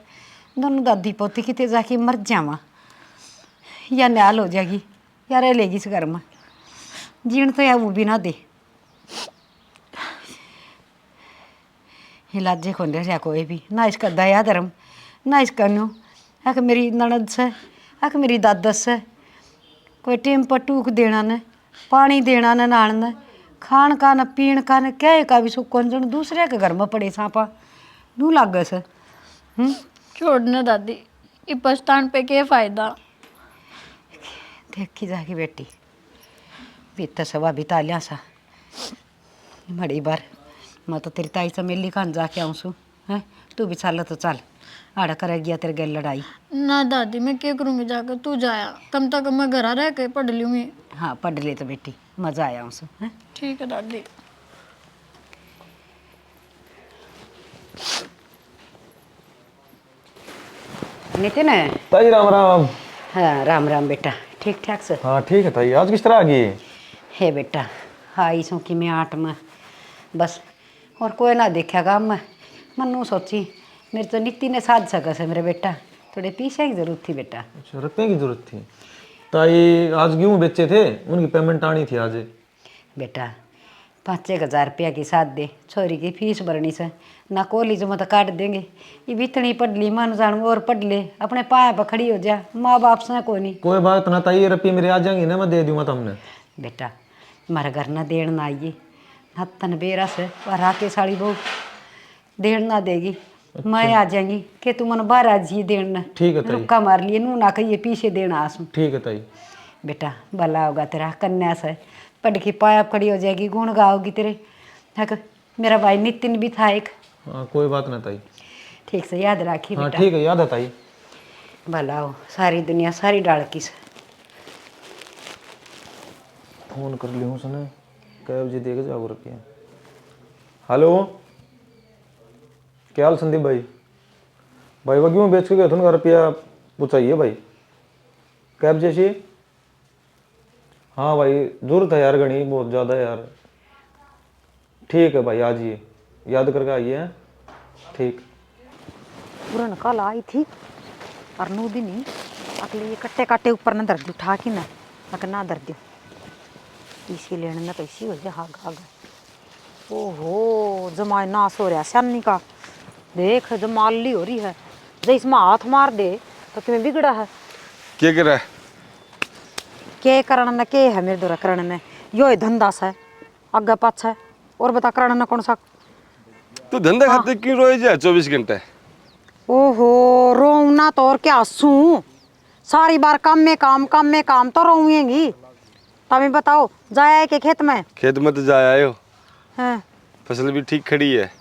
Speaker 5: दोनों दादी पोती कितने जाके मर जावा, या न्याल हो जाएगी या रह लेगी इस घर में। जीण तो या वो भी ना दे, इलाजे को नहीं रहा कोई भी, ना इसका दया धर्म ना इसका न्यू। आख मेरी ननद से, आख मेरी दादस से कोई टेम पर टूक देना न, पानी देना न, नान न, खान का न, पीण का न, क्या का भी सुख जन दूसरे के घर में पड़े सांपा नू लाग से।
Speaker 4: छोड़ना दादी, ये पछतान पे क्या फायदा?
Speaker 5: देखी जागी बेटी, बीत सवा बिता लिया सा बड़ी बार। मैं तो तेरी ताई से मिली खान जाके आऊँ सू है, तू भी चल तो चल, आड़ा कर गया तेरे गल लड़ाई।
Speaker 4: ना दादी मैं क्या करूँगी जाकर, तू जाया, कम तक मैं घर रह के पढ़ लूँगी।
Speaker 5: हाँ पढ़ ले तो बेटी, मजा आया उसे है।
Speaker 4: ठीक है दादी।
Speaker 5: नितिन है?
Speaker 6: ताई राम राम।
Speaker 5: हाँ राम राम बेटा, ठीक ठाक से?
Speaker 6: हाँ ठीक है ताई, आज किस तरह आ गई?
Speaker 5: है बेटा आई सो कि मैं 8 में बस, और कोई ना देखेगा। मैं मनु सोची मेरे तो नित्ती ने साध सका से मेरे बेटा, थोड़े पैसे की जरूरत थी बेटा।
Speaker 6: अच्छा रुपये की जरूरत थी ताई, आज गेहूँ बेचे थे उनकी पेमेंट आनी थी आज।
Speaker 5: बेटा 5-1 हज़ार रुपया की साथ दे, छोरी की फीस भरनी से ना कॉलेज में तो काट देंगे। ये भी इतनी पढ़ ली, मन जान और पढ़ ले, अपने पाया पर खड़ी हो जा, माँ बाप से को नहीं।
Speaker 6: कोई बात ना ताई, रुपये मेरे आ जाएंगे ना, मैं दे दूँगा तुमने।
Speaker 5: बेटा हमारे घर ना देण ना आइए, ना तन बेरा से और आके साड़ी बहू देण ना देगी। अच्छा। मैं आ जाएंगी कि तू मन बाहर आ जी देण न।
Speaker 6: ठीक है ताई।
Speaker 5: रुक्का मार लिए नू ना कहिए पीछे देना आसू।
Speaker 6: ठीक है ताई।
Speaker 5: बेटा भला होगा तेरा, कन्या से पढ़ के पाया खड़ी हो जाएगी, गुण गाओगी तेरे। हक मेरा भाई नितिन भी था एक।
Speaker 6: हाँ कोई बात ना ताई।
Speaker 5: ठीक से याद राखी
Speaker 6: हाँ
Speaker 5: बेटा।
Speaker 6: ठीक है, याद है ताई।
Speaker 5: भला हो सारी दुनिया सारी डाल की से।
Speaker 6: फोन कर लियो उसने, कै बजे देगा जाओ रुपया। हेलो, क्या हाल संदीप भाई? भाई वो क्यों बेच के गए थे उनका रुपया पूछाइए भाई, कैब जैसी। हाँ भाई जरूरत है यार, घनी बहुत ज़्यादा यार। ठीक है भाई आ जाइए, याद करके आइए। हैं ठीक।
Speaker 1: पूरा कल आई थी और नू दिन ही अगले ये कट्टे काटे ऊपर न दर्द उठा के ना अगर ना दर्द दो इसी लेने ना तो इसी हो जाए। हाँ गा ओहो जमाए नाश हो रहा सन्नी का। देख जमाली हो रही है, जब इसमें हाथ मार दे तो तुम्हें बिगड़ा है।
Speaker 3: क्या कर रहा है?
Speaker 1: के करण न के है मेरे द्वारा करण ने यो ही धंधा सा अग्गा पाछा है। और बता करण न कौन सा?
Speaker 3: तू धंधा खाते क्यों रोए जा 24 घंटे?
Speaker 1: ओहो रोना तो और क्या हंसू, सारी बार काम में काम तो रोऊंगी। तभी बताओ जाया के खेत में?
Speaker 3: खेत में तो जाया आयो,
Speaker 1: हाँ
Speaker 3: फसल भी ठीक खड़ी है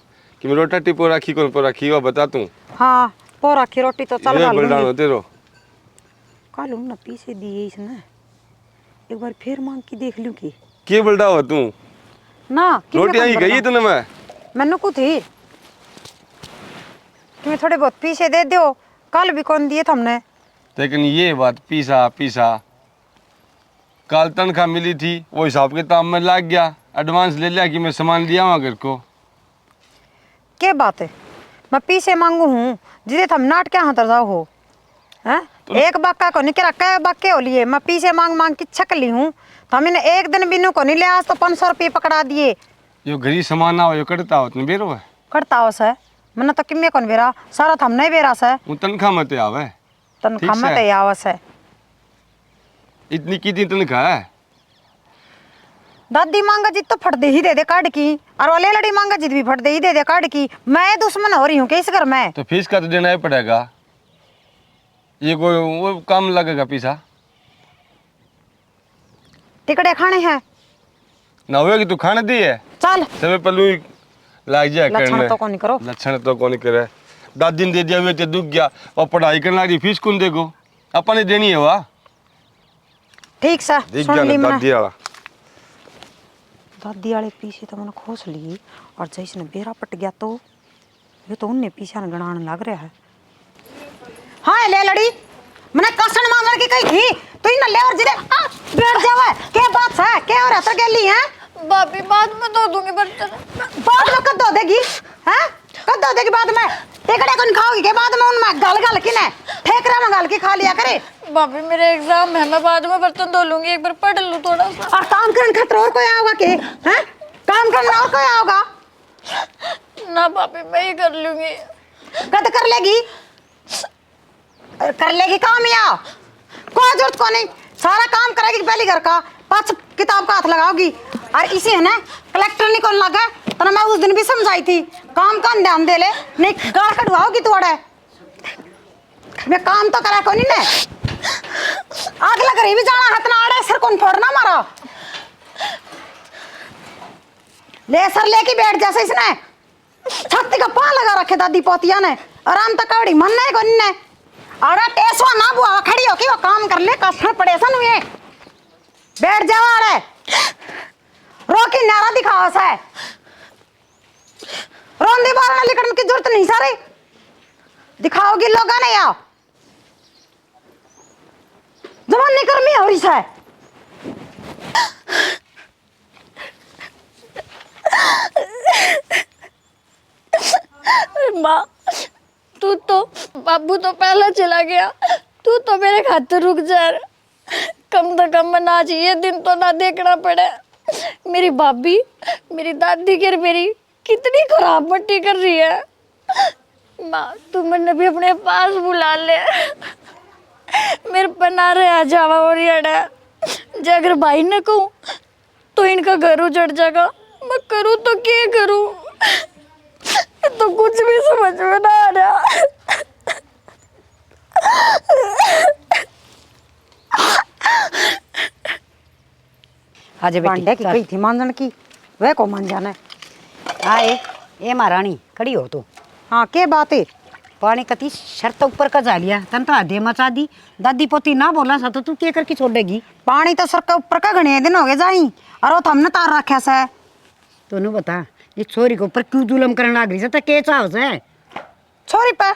Speaker 3: कि मैं रोटा टिपो राखी कौन पर राखी वो बता तू।
Speaker 1: हाँ पो रखी रोटी तो चल
Speaker 3: ये
Speaker 1: खा
Speaker 3: बलडानो
Speaker 1: लूंगी।
Speaker 3: तेरो
Speaker 1: कालू ना पीछे दिए इसने, एक बार फिर मांग की देख लूं की
Speaker 3: के बलडा हो तू?
Speaker 1: ना
Speaker 3: रोटी आई गई तूने मैं
Speaker 1: मैनू को थी तुम्हें थोड़े बहुत पीछे दे दो, कल भी कौन दिए तुमने?
Speaker 3: लेकिन ये बात पीसा कल तनख्वाह मिली थी वो हिसाब किताब में लग गया, एडवांस ले लिया कि मैं सामान लिया वहाँ घर को।
Speaker 1: क्या बात है, मैं पीछे मांगू हूँ जिसे तुम नाट क्या हाथ जाओ हो हैं? एक बाक्का को नहीं करा कै बाक्के हो लिए, मैं पीछे मांग की छक ली हूँ तो मैंने एक दिन बिनू को नहीं लिया, आज तो 500 रुपये पकड़ा दिए।
Speaker 3: यो घरी सामान आओ यो कटता हो तुम बेरो है
Speaker 1: करता हो सर मैंने तो किम्मे कौन बेरा सारा थम नहीं बेरा सर
Speaker 3: वो तनख्वाह मत आवे।
Speaker 1: तनख्वाह
Speaker 3: ठीक
Speaker 1: में
Speaker 3: से।
Speaker 1: तो आवस है।
Speaker 3: इतनी कितनी तनख्वाह है?
Speaker 1: दादी मांगा जित तो फट दे ही दे काट की, और वाले लड़ी मांगा जित भी फट दे ही दे काट की। मैं दुश्मन हो रही हूँ किस घर में?
Speaker 3: तो फीस का तो देना ही पड़ेगा, ये कोई वो काम लगेगा पीसा
Speaker 1: टिकड़े खाने हैं
Speaker 3: ना हुए कि तू खाने दी है
Speaker 1: चल
Speaker 3: सब पहलू लाग जाए
Speaker 1: लक्षण
Speaker 3: करने।
Speaker 1: तो कौन करो
Speaker 3: लक्षण तो कौन करे, दादी ने दे दिया हुए तो दुख गया और पढ़ाई करने लगी फीस कौन देगो, अपन ने देनी है वाह।
Speaker 1: ठीक सा
Speaker 3: देख
Speaker 1: सुन
Speaker 3: गया
Speaker 1: ली
Speaker 3: ना
Speaker 1: मैंने
Speaker 3: दादी वाला।
Speaker 1: दादी वाले पीछे तो मैंने खोस ली और जैसे ने बेरा पट गया तो ये तो उनने पीछे न गणाने लग रहा है। हाँ ले लड़ी मैंने कसन मांगने की कही थी तो इन ले और जिरे बैठ जावे क्या बात है क्या हो रहा था गेली है?
Speaker 2: भाभी बाद में धो दूंगी बर्तन।
Speaker 1: बाद में कब धो देगी हैं? कब धो देगी बाद में? टिकड़े कौन खाओगी के बाद में उनमें गल की ने ठेकरा में गल के खा लिया करे।
Speaker 2: भाभी मेरे एग्जाम है, मैं बाद में बर्तन धो लूंगी, एक बार पढ़ लूं थोड़ा सा।
Speaker 1: और काम करने खतर और कोई आओगा के हैं? काम करने और कोई आओगा?
Speaker 2: ना भाभी मैं ही कर लूंगी।
Speaker 1: कद कर लेगी काम या कोई जरूरत को नहीं, सारा काम करेगी पहले घर का, पांच किताब का हाथ लगाओगी। और इसे है ना कलेक्टर नहीं कौन लगा तो मैं उस दिन भी समझाई थी काम का ध्यान दे ले नहीं गाड़ कटवाओगी तोड़े। मैं काम तो करा कौन ने आग लग रही भी जाना हाथ ना आड़े सर कौन फोड़ना मारा ले सर लेके बैठ जैसे इसने छत्ती का पान लगा रखे दादी पोतिया ने आराम तक कवड़ी मन नहीं कौन ने और टेसवा ना बुआ खड़ी हो कि वो काम कर ले कसर पड़े सन हुए बैठ जाओ अरे रोकी नारा दिखावा सा है रोंदे बारना लिखने की जरूरत नहीं सारे दिखाओगी लोगा ने या जमाने कर्मी हो रही है।
Speaker 2: माँ तू तो बाबू तो पहला चला गया, तू तो मेरे खातिर रुक जा, कम से कम ना चाहिए दिन तो ना देखना पड़े। मेरी भाभी मेरी दादी के मेरी कितनी खराब मट्टी कर रही है। माँ तू मैंने भी अपने पास बुला ले, मेरे बना रहे आ जावा और अड़ा जे अगर भाई ने कहूँ तो इनका घर उजड़ जाएगा, मैं करूँ तो क्या करूँ, तो कुछ भी समझ में ना आ रहा।
Speaker 5: आज
Speaker 1: बांडे
Speaker 5: बेटी
Speaker 1: की कही थी मांजन की वह को मान जाना है।
Speaker 5: आए ए महारानी खड़ी हो तू।
Speaker 1: हाँ के बात है।
Speaker 5: पानी कती शर्त ऊपर का जा लिया तन तो आधे मचा दी। दादी पोती ना बोला सा तो तू क्या करके छोड़ेगी।
Speaker 1: पानी तो सर के ऊपर का घने दिन हो गए जाई और वो तो हमने तार रखा से।
Speaker 5: तोनू बता ये छोरी के ऊपर क्यों जुलम करने लग रही से? तो के चाहो से
Speaker 1: छोरी पे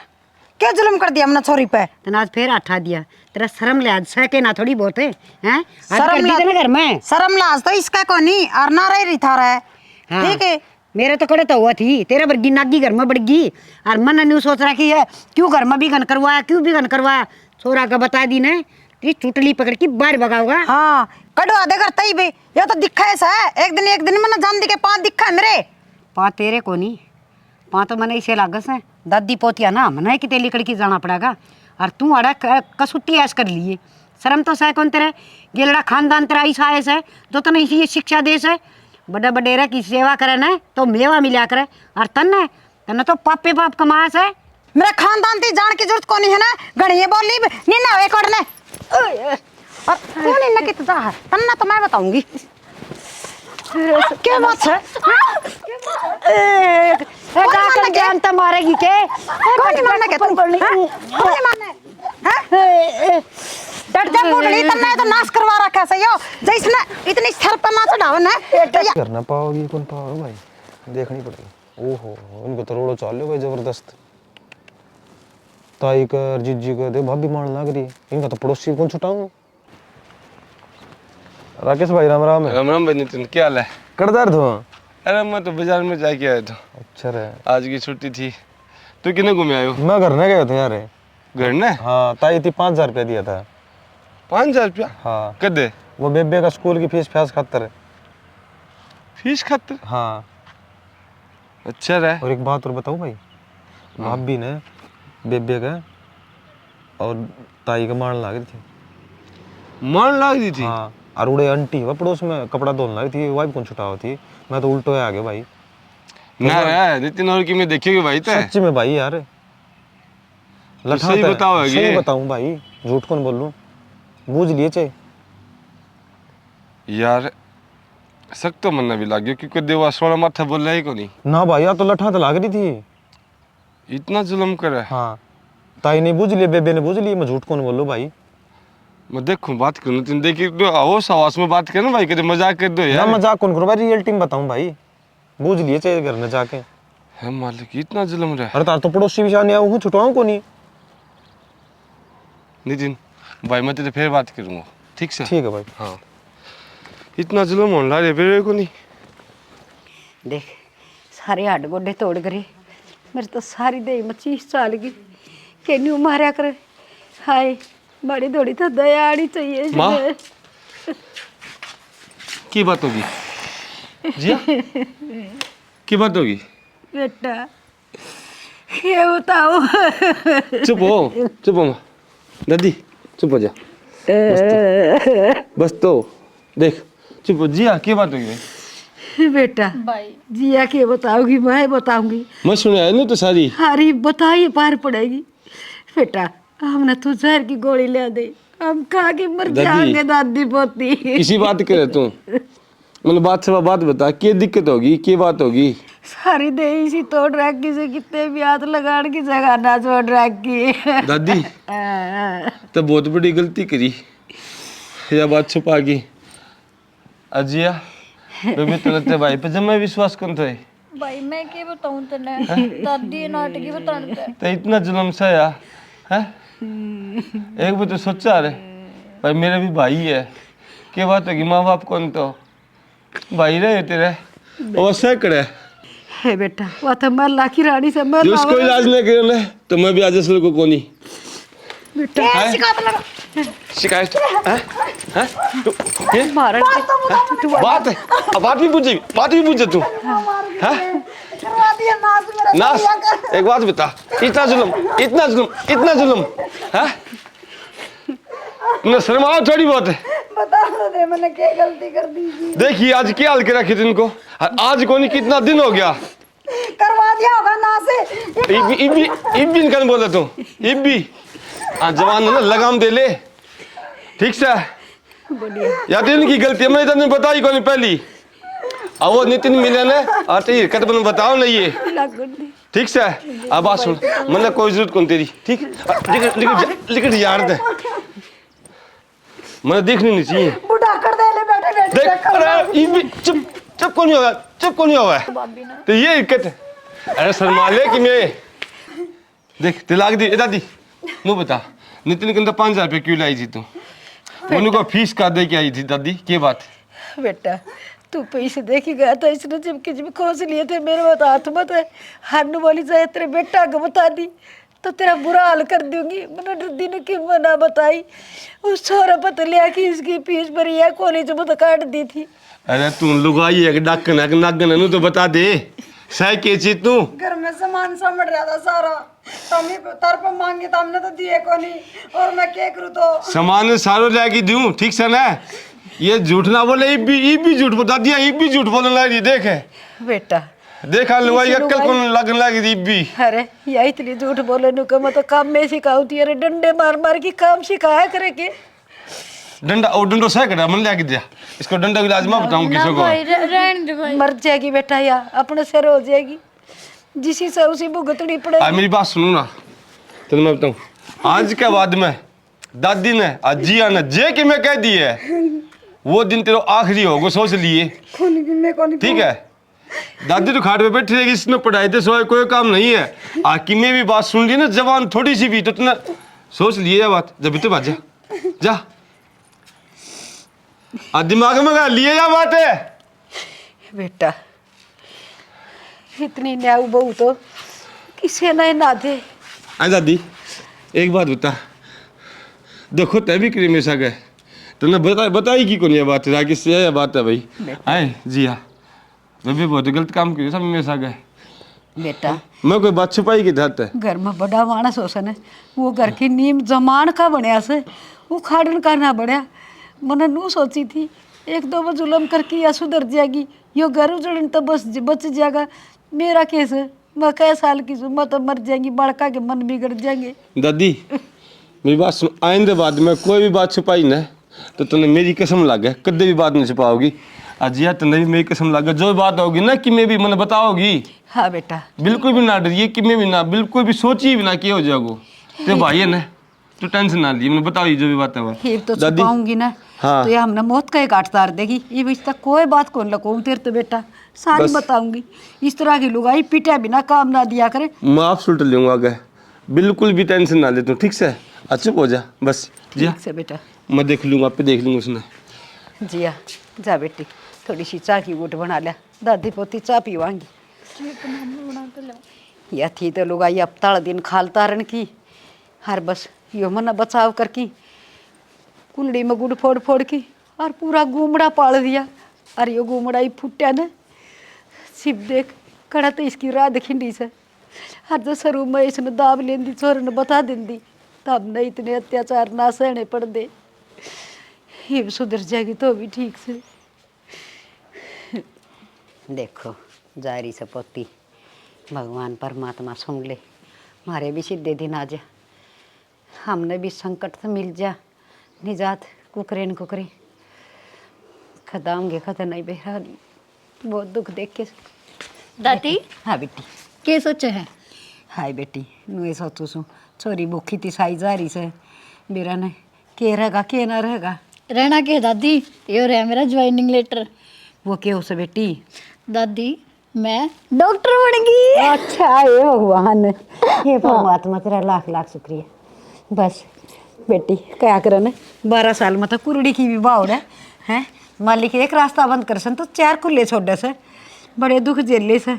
Speaker 1: क्या जुल्म कर दिया हमने छोरी पे?
Speaker 5: तन आज फिर हटा दिया। तेरा शर्म लिहाज से के ना थोड़ी बहुत है हैं?
Speaker 1: शर्म
Speaker 5: शर्म घर में
Speaker 1: शर्म लाज तो इसका को नहीं और ना रही था रहा है।
Speaker 5: हाँ।
Speaker 1: ठीक है
Speaker 5: मेरे तो कड़े तो हुआ थी तेरे वर्गी नागी घर में बढ़ गई और मन ने सोच रखी है क्यों घर में भी गन करवाया क्यों भी गन करवाया। छोरा का बता दी ने तेरी चुटली पकड़ के बाहर भगाओगा।
Speaker 1: हाँ कड़वा दे करता ही भाई ये तो दिखा ऐसा है। एक दिन मैंने जान दी के 5 दिखा है मेरे।
Speaker 5: पा तेरे को नहीं पा तो मैंने इसे लागस है दादी पोतिया ना मना कि तेली कड़की जाना पड़ेगा और तू अड़ा कसुट्टी ऐस कर लिए। शर्म तो सह कौन तेरे ये लड़ा खानदान तेरा ऐसा है जो तो नहीं शिक्षा दे से बड़ा बडेरा की सेवा करे ना तो मेवा मिला करे और तन्ने तो पाप पे पाप कमाया से।
Speaker 1: मेरा खानदान थी जान की जरूरत को नहीं है ना गणिये बोली नहीं ना वे कोड़ने और कौन इन कित जा है तन्ना तो मैं बताऊंगी। क्या बात है?
Speaker 5: जाकर जानता मारेगी के
Speaker 1: कौन मारने के तुम? कौन मारने? हैं? डट जा बुढ़ड़ी तन्ना तो नाश करवा रखा है यो जैसने इतनी सर पर ना चढ़ाओ ना
Speaker 6: करना पाओगी कौन पाओगे भाई देखनी पड़ेगी। ओहो इनको तो रोड़ो चाल लो भाई जबरदस्त। ताई कर जीजी कर दे भाभी मान लग रही इनका तो पड़ोसी कौन छुटाऊं। राकेश भाई राम राम है।
Speaker 3: राम राम भाई नितिन क्या हाल है?
Speaker 6: कड़दार हो?
Speaker 3: अरे मैं तो बाजार में जाके आया था।
Speaker 6: अच्छा रे
Speaker 3: आज की छुट्टी थी। तू किने घूमे आयो?
Speaker 6: मैं घर ने गए थे यार।
Speaker 3: घर ने?
Speaker 6: हाँ ताई थी 5000 रुपया दिया था।
Speaker 3: 5000 रुपया?
Speaker 6: हाँ
Speaker 3: कदे?
Speaker 6: वो बेबे का स्कूल की फीस फ्यास खातर।
Speaker 3: फीस खातर?
Speaker 6: हाँ
Speaker 3: अच्छा रहा।
Speaker 6: और एक बात और बताऊं भाई भाभी ने बेबे का और ताई का मारने लग रही थी।
Speaker 3: मान लग रही थी?
Speaker 6: हाँ और उड़े आंटी वह पड़ोस में कपड़ा धोने लगी थी वाइफ कौन छुटा होती। मैं तो उल्टो आ गया भाई।
Speaker 3: ना रे नितिन और की मैं देखियोगे भाई ते
Speaker 6: सच्ची में भाई यार
Speaker 3: लठा सही बताओ
Speaker 6: सही बताऊं भाई झूठ कौन बोल लूं बूझ लिए चाहे
Speaker 3: यार सक तो मन भी लग गया क्योंकि देवा सोना माथा बोल रहा है को नहीं
Speaker 6: ना भाई यार तो लठा तो लग रही थी।
Speaker 3: इतना जुल्म करे।
Speaker 6: हाँ ताई ने बूझ लिए बेबे ने बूझ लिए मैं झूठ कौन बोल लूं भाई।
Speaker 3: मैं देखूं बात करूं नितिन देखिए तो आओ सवास में बात करना भाई कदे मजाक कर दो
Speaker 6: ना
Speaker 3: यार।
Speaker 6: मजाक कौन करूं भाई रियल टीम बताऊं भाई बूझ लिए चाहे घर में जाके।
Speaker 3: है मालिक इतना जुल्म रहा।
Speaker 6: अरे तार तो पड़ोसी भी जाने आऊं छुटवाऊं को नहीं।
Speaker 3: नितिन भाई मैं तेरे फिर बात करूंगा ठीक से?
Speaker 6: ठीक है भाई।
Speaker 3: हाँ इतना जुल्म होने लगा फिर को नहीं।
Speaker 5: देख सारे हड्ड गोडे तोड़ करे मेरे तो सारी देह में चीज चाल गई कि न्यू मारा करे। हाय बड़ी दौड़ी तो दया आनी चाहिए।
Speaker 3: माँ की बात होगी जिया की बात होगी?
Speaker 5: बेटा ये बताओ।
Speaker 3: चुप हो माँ दादी चुप हो जा बस तो देख चुप हो। जिया की बात होगी?
Speaker 5: बेटा
Speaker 4: भाई
Speaker 5: जिया के बताओगी मैं बताऊंगी।
Speaker 3: मैं सुने आया ना तो सारी।
Speaker 5: अरे बताइए पार पड़ेगी बेटा हमने तो जहर की गोली ले दे हम खा के मर
Speaker 3: दादी।
Speaker 5: जाएंगे दादी पोती।
Speaker 3: किसी बात करे तू मतलब बात से बात बता क्या दिक्कत होगी क्या बात होगी?
Speaker 5: सारी दे इसी तोड़ रखी से कितने भी हाथ लगाने की जगह ना छोड़ रखी।
Speaker 3: दादी तो बहुत बड़ी गलती करी यह बात छुपा गई। अजिया बेबी तुलते भाई पे जब मैं विश्वास कौन थे
Speaker 4: भाई मैं क्या बताऊं तने दादी नाटकी बताने
Speaker 3: तो इतना जुल्म सा या है। एक बार तो सोचा रे भाई मेरा भी भाई है क्या बात होगी माँ बाप कौन तो भाई रहे तेरे वो सैकड़े
Speaker 5: है बेटा वो तो मर लाखी रानी से मर
Speaker 3: जो उसको इलाज नहीं करे तो मैं भी आज असल को कोनी
Speaker 5: बेटा
Speaker 3: शिकायत है तू ये
Speaker 5: मारन के
Speaker 3: बात है अब बात भी पूछे तू हैं नास एक बात बता इतना जुल्म हैं तूने शर्म आओ थोड़ी बहुत है।
Speaker 1: बता दे मैंने क्या गलती कर दी थी।
Speaker 3: देखिए आज क्या हाल के रखे तुमको और आज को नहीं कितना दिन हो गया
Speaker 1: करवा दिया होगा ना से।
Speaker 3: इब्बी कन बोले तू इब्बी जवान है ना लगाम दे ले ठीक से
Speaker 2: बढ़िया
Speaker 3: या तो इनकी गलती है, मैंने तने बताई कौन पहली। अब वो नितिन मिले ना आते ही कत बन बताओ ना ये ठीक से। अब बात सुन, मतलब कोई जरूरत कौन तेरी, ठीक लिखट यार दे, मैं देखनी नहीं चाहिए।
Speaker 1: बुढ़ा कर दे ले बेटे
Speaker 3: देख अरे ये भी चुप चुप कौन होगा, चुप कौन होगा, तो ये दिक्कत है। अरे शर्मा ले कि मैं देख तिलाक दी दादी नो बता, नितिन के अंदर 5,000 रुपये क्यों लाई थी तू, उनको फीस का दे के आई थी दादी, क्या बात है?
Speaker 2: बेटा तू पैसे दे के गया था, इसने चिपके चिपके खोज लिए थे मेरे बात हाथ मत है, हारने वाली जाए तेरे बेटा को बता दी तो तेरा बुरा हाल कर दूंगी। मैंने रुद्दी ने क्यों मना बताई, उस छोरा पता लिया कि इसकी फीस भरी है, कॉलेज में तो काट दी थी।
Speaker 3: अरे तू लुगाई है कि डाकन है कि नागन है, तो बता दे सह के चीज तू।
Speaker 1: घर में सामान समझ रहा था सारा, तमी तरफ मांगे तो हमने तो दिए को नहीं, और मैं क्या करूँ तो
Speaker 3: सामान सारो जाएगी दूं, ठीक से ना, ये झूठ ना बोले, ये भी झूठ बता दिया, ये भी झूठ बोलने लगी, देख है
Speaker 2: बेटा
Speaker 3: देखा लुगाई अक्कल कौन लगने लगी थी भी।
Speaker 2: अरे या इतनी झूठ बोले नु का मैं तो काम में सिखाऊती, अरे डंडे मार मार के काम सिखाया करे के।
Speaker 3: डंडा और डंडो सह कर मन लेके दिया इसको, डंडा की लाजमा बताऊं किसी को,
Speaker 4: रहने दे भाई।
Speaker 2: मर जाएगी बेटा या अपने सिर हो जाएगी, जिसी से उसी भुगतनी पड़ेगी।
Speaker 3: मेरी बात सुनो ना, तो मैं बताऊं आज के बाद में दादी ने अजिया ने जे कि मैं कह दी है, वो दिन तेरा आखिरी होगा, सोच लिए ठीक है। दादी तो खाट पे बैठी रहेगी, इसने पढ़ाई तो सोए कोई काम नहीं है, आकी में भी बात सुन ली ना जवान थोड़ी सी भी, तो तुमने सोच लिए ये बात, जब तो बात जा दिमाग में गा लिए या बात है।
Speaker 2: बेटा इतनी न्याऊ बहू तो किसे नहीं ना दे।
Speaker 3: आई दादी एक बात बता, देखो तय भी करी मेरे साथ गए, तुमने बताई की कौन ये बात है, राकी से यह बात है भाई। आए जी हाँ, मैं भी बहुत गलत काम किया सब मेरे साथ गए।
Speaker 2: बेटा
Speaker 3: मैं कोई बात छुपाई की धात है,
Speaker 2: घर में बड़ा मानस हो सने, वो घर की नीम जमान का बनया से वो खाड़न का ना बढ़िया। मैंने नू सोची थी एक दो बार जुलम करके या सुधर जाएगी, यो घर उजड़न तो बच जाएगा। मेरा केस है, मैं कई साल की हूँ, मैं तो मर जाएंगी, बड़का के मन बिगड़ जाएंगे।
Speaker 3: दादी मेरी बात सुन, आइंदे बाद में कोई भी बात छुपाई ना तो तुमने मेरी कसम लागे कदे भी बात नहीं छुपाओगी। अजिया तुमने भी मेरी कसम लागे, जो बात होगी ना कि मैं भी मैंने बताओगी।
Speaker 2: हाँ बेटा
Speaker 3: बिल्कुल भी ना डरिए, कि मैं भी ना बिल्कुल भी सोची भी ना कि हो जाओगो, तो भाई है ना तो टेंशन ना ली, मैंने बताओ जो भी बात है
Speaker 2: फिर तो छुपाऊंगी ना।
Speaker 3: हाँ।
Speaker 2: तो ये हमने मौत का एक आठ तार देगी, ये बीच तक कोई बात कौन लकों तेरे तो बेटा सारी बताऊंगी। इस तरह की लुगाई पिटा बिना काम ना दिया करे।
Speaker 3: मैं आप सुलट लूंगा आगे, बिल्कुल भी टेंशन ना ले तू, ठीक से अच्छा हो जा बस। जी
Speaker 2: ठीक से बेटा,
Speaker 3: मैं देख लूंगा, आप देख लूंगा उसने।
Speaker 2: जिया जा बेटी, थोड़ी सी चाय की गुट बना लिया, दादी पोती चाय पीवांगी। या थी तो लुगाई अब ताड़ दिन खाल तारण की, हर बस यो मना बचाव करकी, कुंडड़ी में गुड़ फोड़ फोड़ की और पूरा घूमड़ा पाल दिया। और यो घूमड़ा ही फुट्या न सिप देख कड़ा तो इसकी रात खिंडी से, हर जो सरू में इसने दाब लेंदी, चोर ने बता देंदी, तब नहीं इतने अत्याचार ना सहने पड़ दे। ये भी सुधर जाएगी तो भी ठीक से। देखो जारी से पोती, भगवान परमात्मा सुन ले, मारे भी सीधे दिन आ जा, हमने भी संकट से मिल जा निजात, कुकरे न कुकरे खदाऊंगे खत नहीं बेरा, बहुत दुख देख के।
Speaker 4: दादी
Speaker 2: हाँ बेटी
Speaker 4: के सोचे है?
Speaker 2: हाय बेटी नुए सोचू सू, छोरी भूखी थी साई जा रही से, मेरा ने के रहेगा के ना रहेगा।
Speaker 4: रहना के दादी, ये रहा मेरा ज्वाइनिंग लेटर।
Speaker 2: वो के उसे बेटी?
Speaker 4: दादी मैं डॉक्टर बन गई।
Speaker 2: अच्छा ये भगवान, ये परमात्मा तेरा लाख लाख शुक्रिया। बस बेटी क्या करे न, 12 साल में तो कुरड़ी की भी बाउर है मालिक एक रास्ता बंद कर सन तो 4 खुले छोड़े से, बड़े दुख झेले से,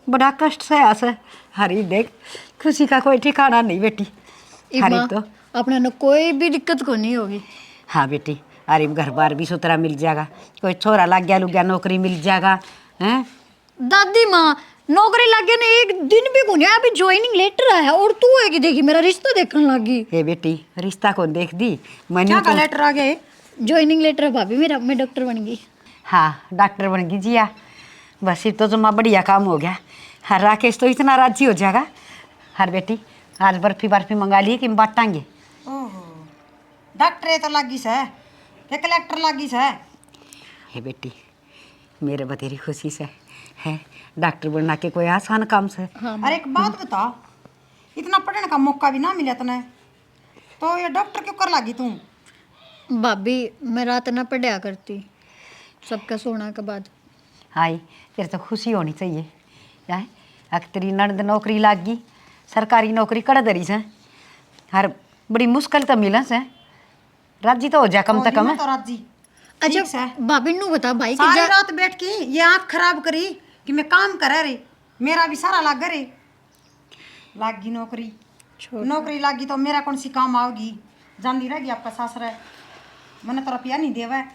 Speaker 2: बड़ा कष्ट से आसे। हरी देख खुशी का कोई ठिकाना नहीं बेटी, हरी तो
Speaker 4: अपने न कोई भी दिक्कत को नहीं होगी।
Speaker 2: हाँ बेटी, अरे घर बार भी सुतरा मिल जाएगा, कोई छोरा लग गया लुग गया नौकरी मिल जाएगा हैं।
Speaker 4: दादी माँ नौकरी लग गया ना, एक दिन भी को नहीं, अभी ज्वाइनिंग लेटर आया और तू है कि देखी मेरा रिश्ता देखने लगी।
Speaker 2: हे बेटी रिश्ता कौन देख दी, मैंने
Speaker 1: क्या का लेटर आ गया?
Speaker 4: ज्वाइनिंग लेटर है भाभी मेरा, मैं डॉक्टर बन गई।
Speaker 2: हाँ डॉक्टर बन गई जिया, बस ये तो जमा बढ़िया काम हो गया। हर राकेश तो इतना राजी हो जाएगा। हर बेटी आज बर्फी बर्फी मंगा लिए कि हम बांटांगे।
Speaker 1: ओहो डॉक्टर तो लगी से, ये कलेक्टर लागी से
Speaker 5: हे बेटी मेरे बतेरी खुशी से है डॉक्टर बनना के कोई आसान काम से।
Speaker 1: अरे एक बात बता, इतना पढ़ने का मौका भी ना मिला तने तो ये डॉक्टर क्यों कर लागी तू?
Speaker 4: भाभी मैं रात ना पढ़ा करती सबका सोना के बाद।
Speaker 5: हाय तेरे तो खुशी होनी चाहिए है। अगर तेरी ननद नौकरी लाग गई, सरकारी नौकरी कर दरी से, हर बड़ी मुश्किल तो मिला से, राजी तो हो जा कम से कम।
Speaker 1: तो राजी
Speaker 4: अच्छा भाभी नु बता भाई कि
Speaker 1: सारी रात बैठ के ये आँख खराब करी कि मैं काम करे रे, मेरा भी सारा लाग रे। लागी नौकरी, नौकरी लागी तो मेरा कौन सी काम आओगी? जानती रहेगी आपका सासरा है, मैंने तो रुपया नहीं देवा है।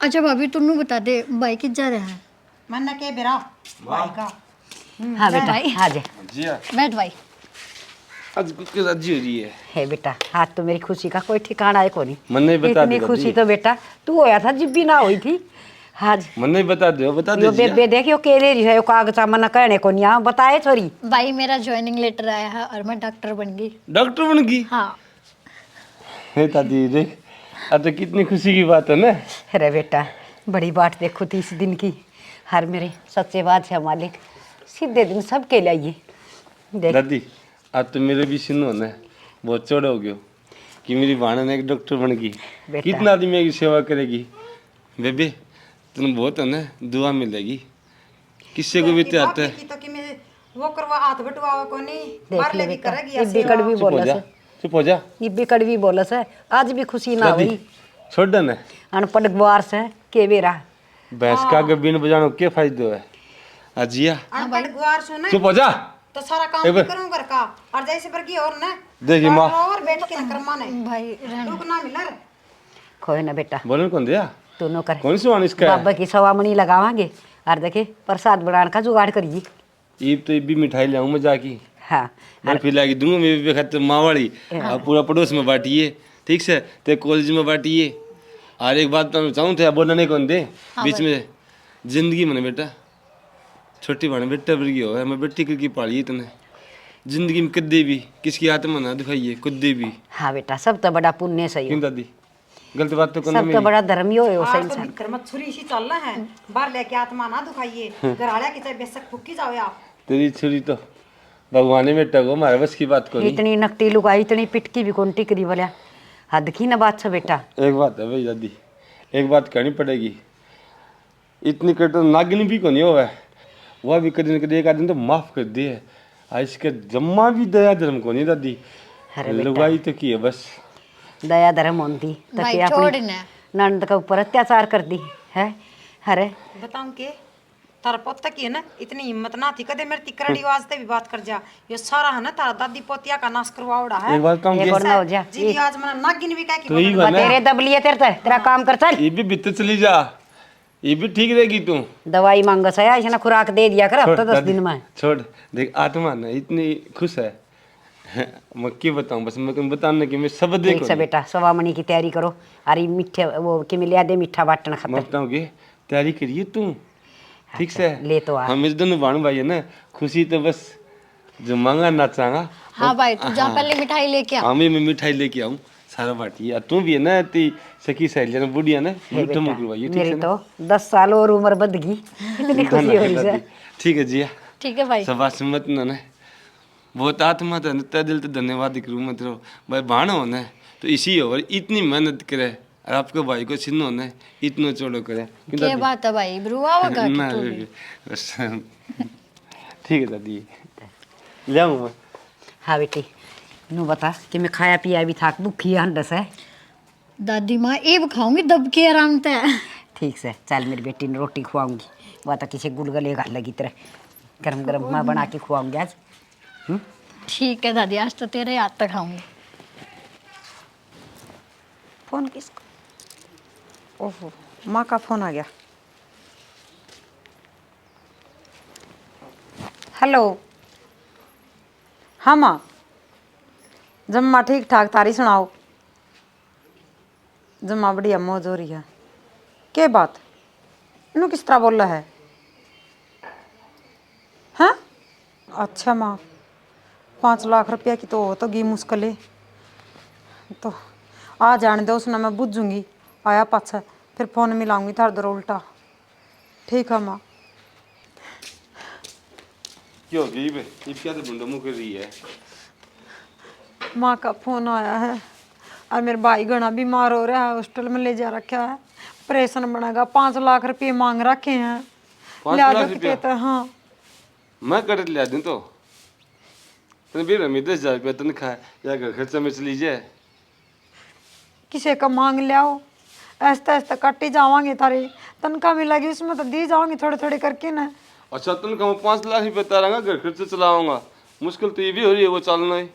Speaker 4: अच्छा भाभी तू नु बता दे भाई कि जा रहा है?
Speaker 1: मैंने के बेरा भाई का।
Speaker 5: हाँ बेटा आ जा।
Speaker 3: जिया
Speaker 4: बैठ भाई।
Speaker 3: आज कुछ राजी हो रही है।
Speaker 5: है बेटा आज तो मेरी खुशी का कोई ठिकाना है कोनी।
Speaker 3: मन नहीं बता
Speaker 5: इतनी
Speaker 3: दे
Speaker 5: खुशी तो बेटा तू होया था जब भी ना हुई थी। आज
Speaker 3: मन नहीं बता दे
Speaker 5: यो
Speaker 3: जिया।
Speaker 5: बेबे देखियो केले रही है कागजा मन कहने को नहीं बताए छोरी।
Speaker 4: भाई मेरा ज्वाइनिंग लेटर आया है और मैं डॉक्टर बन गई।
Speaker 3: डॉक्टर बन गई?
Speaker 4: हाँ।
Speaker 3: हे दादी देख, अब तो कितनी खुशी की बात है ना।
Speaker 5: अरे बेटा बड़ी बात देखो थी इस दिन की। हर मेरे सच्चे बात है मालिक, सीधे दिन सबके लिए देख।
Speaker 3: दादी आज तो मेरे भी सुनो ना बहुत चौड़ा हो गयो कि मेरी बहन एक डॉक्टर बन गई।
Speaker 5: बेटा।
Speaker 3: कितना आदमी की सेवा करेगी बेबे, तुम बहुत है ना दुआ मिलेगी। किससे को भी तो आता है।
Speaker 1: तो कि मैं वो करवा हाथ बटवावा को नहीं
Speaker 5: देख
Speaker 1: बार
Speaker 5: ले
Speaker 1: लेगी
Speaker 5: बेटा
Speaker 1: करेगी
Speaker 5: ये बिकड़ भी
Speaker 3: चुप हो
Speaker 5: बोला
Speaker 3: जा,
Speaker 5: से,
Speaker 3: चुप हो जा
Speaker 5: ये बिकड़ भी बोला से। आज भी खुशी ना
Speaker 3: दादी
Speaker 5: हुई
Speaker 3: छोड़ दे ना।
Speaker 5: अनपढ़ गवार से के बेरा।
Speaker 3: भैंस का अगर बिन बजानो क्या फायदा है? अजिया
Speaker 1: अनपढ़ गुआर सुने
Speaker 3: चुप हो जा।
Speaker 1: तो सारा काम
Speaker 3: एक
Speaker 1: भी
Speaker 3: बार।
Speaker 1: करूं घर का और जैसे पर की और ना
Speaker 3: देखिए माँ
Speaker 1: और बैठ के न करमाने
Speaker 4: भाई
Speaker 1: दुख ना मिला रे।
Speaker 5: खोए ना बेटा
Speaker 3: बोलन कौन दिया?
Speaker 5: दोनों कर
Speaker 3: कौन सी वाण इसका है?
Speaker 5: बाबा की सवामणी लगावांगे और देखे प्रसाद बनाने का जुगाड़ करिए।
Speaker 3: ईब तो भी मिठाई लाऊं मैं जाकी
Speaker 5: हाँ
Speaker 3: मैं फिर लाके दूंगा। मैं भी खाते मावाड़ी और पूरा पड़ोस में बांटिए, ठीक से ते कॉलेज में बांटिए। और एक बात तो मैं चाहूँ थे बोलना नहीं कौन दे बीच में जिंदगी मैंने बेटा छोटी बहन बेटा वर्गी हो है मैं बेटी करके पाली तूने जिंदगी में कदे भी किसकी आत्मा ना दिखाइए कदे भी।
Speaker 5: हाँ बेटा सब तो बड़ा पुण्य सही
Speaker 3: क्यों दादी गलत बात तो करना
Speaker 5: सब तो
Speaker 3: मेरी।
Speaker 5: बड़ा धर्म ही हो सही
Speaker 1: आज तो भीतर मत छुरी सी चल रहा है बाहर लेके आत्मा ना दुखाइए। घर आया कि चाहे बेशक फुकी जाओ आप।
Speaker 3: तेरी छुरी तो भगवान ने बेटा को हमारे बस की बात को नहीं।
Speaker 5: इतनी नकटी लुगाई इतनी पिटकी भी कौन टिकरी बोलिया हद की ना बात से बेटा।
Speaker 3: एक बात है भाई दादी, एक बात कहनी पड़ेगी। इतनी कर तो नागिन भी को नहीं हुआ है, वह भी कभी न कभी एक आदमी तो माफ कर दिए। आज इसके जम्मा भी दया धर्म को नहीं दादी।
Speaker 5: अरे बेटा।
Speaker 3: लुगाई तो की है बस।
Speaker 5: दया धर्म होती तो
Speaker 4: भाई
Speaker 5: क्या
Speaker 4: छोड़
Speaker 5: अपनी
Speaker 4: ना।
Speaker 5: नंद के ऊपर अत्याचार कर दी है। अरे
Speaker 1: बताऊं के तारा पोता की है ना इतनी हिम्मत ना थी कदे मेरी तिकरड़ी आवाज ते भी बात कर जा। ये सारा है ना तारा दादी पोतिया का नाश करवाओड़ा है।
Speaker 3: एक बात कहूँ
Speaker 5: एक और ना हो जा
Speaker 1: जी आज मैंने नागिन भी कह की
Speaker 3: तो ये
Speaker 1: बोला।
Speaker 3: बना
Speaker 5: तेरे दबलिए तेरा काम कर चल।
Speaker 3: ये भी भीतर चली जा, ये भी ठीक रहेगी तू।
Speaker 5: दवाई मांगो सया इसने खुराक दे दिया कर अब तो 10
Speaker 3: दादी,
Speaker 5: दिन में।
Speaker 3: छोड़ देख आत्मा ना इतनी खुश है मैं क्या बताऊं बस मैं तुम्हें बताने कि मैं सब
Speaker 5: ठीक
Speaker 3: देखो
Speaker 5: से बेटा सवामणी की तैयारी करो। अरे मीठे वो कि मिलिया दे मीठा बाटन
Speaker 3: मैं
Speaker 5: खातर
Speaker 3: बताऊँ कि तैयारी करिए तू ठीक से।
Speaker 5: ले तो आ।
Speaker 3: हम इस दोनों भाण भाई है ना खुशी तो बस जो मांगा नाचांगा।
Speaker 4: हाँ भाई तू जा पहले मिठाई लेके आ।
Speaker 3: हमें मैं मिठाई लेके आऊँ सारा बाटी और तू भी है ना ती सखी सहेली ना बुढ़िया ना
Speaker 5: हे
Speaker 3: लुट्ठम
Speaker 5: बेटा,
Speaker 3: करवाइए ठीक
Speaker 5: मेरी
Speaker 3: है ना?
Speaker 5: तो 10 साल और उम्र बद गई इतनी खुशी हो रही
Speaker 3: दादी,
Speaker 5: है।
Speaker 3: ठीक है जिया
Speaker 4: ठीक है भाई।
Speaker 3: सबास मत ना बहुत आत्मा था नता दिल तो धन्यवाद करूँ मत रहो भाई भाण होना है तो इसी हो इतनी मेहनत करे और आपके भाई को छिन्न होना है इतना चोड़ो करे क्यों
Speaker 4: क्या
Speaker 3: दादी?
Speaker 4: बात है भाई ब्रुआ होगा
Speaker 3: ना,
Speaker 4: तू भी।
Speaker 3: बस ठीक है दादी ले आऊँ मैं।
Speaker 5: हाँ बेटी नू बता कि मैं खाया पिया भी था भूखी हंडस है।
Speaker 4: दादी माँ एब खाऊंगी दब के आराम से।
Speaker 5: ठीक से चल मेरी बेटी ने रोटी खुआऊंगी वह तो किसी गुलगले घाल लगी तरह गरम गरम मैं बना के खुआऊंगी आज।
Speaker 4: ठीक है दादी आज तो तेरे हाथ तक खाऊंगी।
Speaker 1: फोन किसका? ओहो माँ का फोन आ गया। हेलो हाँ माँ जम्मा ठीक ठाक तारी सुनाओ। जम्मा बढ़िया मौज हो रही है। क्या बात इनू किस तरह बोल रहा है? हाँ अच्छा माँ 5 लाख रुपया की तो हो तो गी मुश्किल है तो आ जाने दो उसने मैं बुझूंगी आया पाछा फिर फोन मिलाऊंगी थार दर उल्टा। ठीक है माँ।
Speaker 3: क्यों गई बे? ये क्या तो बंदा मुँह कर रही है?
Speaker 1: माँ का फोन आया है और मेरे भाई घना बीमार हो रहा है, हॉस्टल में ले जा रखा है, ऑपरेशन बनेगा, 5 लाख रुपए मांग रखे हैं।
Speaker 3: 5
Speaker 1: लिया
Speaker 3: लाख
Speaker 1: दो
Speaker 3: रुपया?
Speaker 1: कहते हैं, हाँ।
Speaker 3: मैं कर लिया दूँ तो तने भी रमी 10,000 रुपया तनख्वाह है, या घर खर्चा में चली जाए।
Speaker 1: किसी का मांग लियाओ, ऐसा ऐसा काटी जावांगे थारे, तनख्वाह मिलेगी उसमें तो दी जाओगे थोड़े थोड़े करके ना।
Speaker 3: अच्छा तनख्वाह में 5 लाख रुपया तारांगा, घर खर्चा चलाऊंगा, मुश्किल तो ये भी हो रही है वो चलना ही।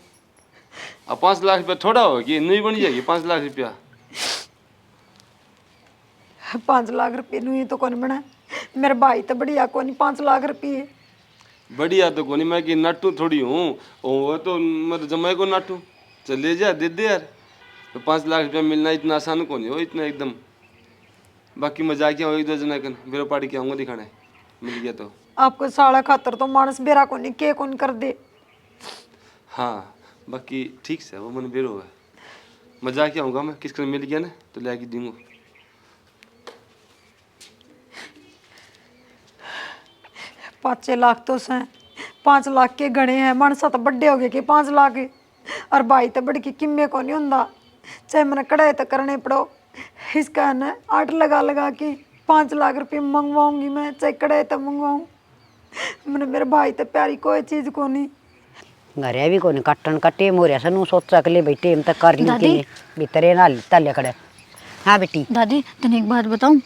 Speaker 3: अब 5 लाख रुपया थोड़ा होगी, नहीं बन जाएगी 5 लाख रुपया।
Speaker 1: 5 लाख रुपये नहीं तो कौन बना, मेरे भाई तो बढ़िया कौन 5 लाख रुपये।
Speaker 3: बढ़िया तो कोनी, मैं कि नाटू थोड़ी हूँ, वो तो मैं जमाई को नाटू, चले जा दे दे यार। तो 5 लाख रुपया मिलना इतना आसान कौन हो, इतना एकदम। बाकी मजाक क्या हो, 1-2 जना कन बेरो पार्टी के आऊँगा दिखाने, मिल गया तो।
Speaker 1: आपको साड़ा खातर तो मानस बेरा को नहीं के कौन कर दे।
Speaker 3: हाँ बाकी ठीक से वो मन बेरो है, मजाक क्या होगा, मैं किसको मिल गया ना तो ले के दूंगा।
Speaker 1: 5-6 लाख तो से 5 लाख के गणे हैं, मनसा तो बड्डे हो गए कि 5 लाख, और भाई तो बड़ी की किम्मे को नहीं होंदा, चाहे मैंने कड़ाई तो करने पड़ो। इसका है ना 8 लगा लगा के 5 लाख रुपये मंगवाऊंगी मैं, चाहे कड़ाई तो मंगवाऊँ। मैंने मेरे भाई तो प्यारी कोई चीज़ को नहीं।
Speaker 5: घरे भी कोनी कट्टन कट्टे मोरिया सनु सोचा के लिए बेटे हम तक कर ली के लिए भीतरे ना तले खड़े। हाँ बेटी।
Speaker 4: दादी तने एक बात बताऊं,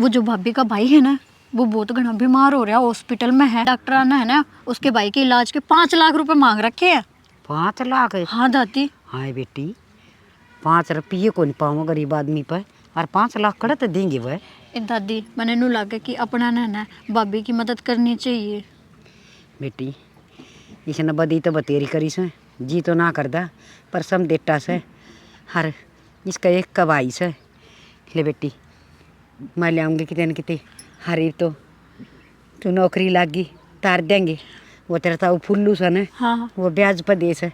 Speaker 4: वो जो भाभी का भाई है ना, वो बहुत घना बीमार हो रहा है, हॉस्पिटल में है। डॉक्टर आना है ना, उसके भाई के इलाज के 5 लाख रुपए मांग रखे हैं।
Speaker 5: 5 लाख?
Speaker 4: हाँ दादी।
Speaker 5: हाँ बेटी, 5 रुपये को नहीं पाऊँ गरीब आदमी पर, और 5 लाख कड़े तो देंगे वह।
Speaker 4: दादी मैंने नू लगा कि अपना ना भाभी की मदद करनी चाहिए।
Speaker 5: बेटी इसने बदी तो बतेरी करी से जी तो ना करदा, पर सम देटा से हर इसका एक कबाई से ले बेटी, मैं ले आऊँगी कितने न कितने, हरी तो तू नौकरी लागी तार देंगे, वो तेरा था वो फुल्लू सा ना,
Speaker 4: हाँ
Speaker 5: वो ब्याज पर दे से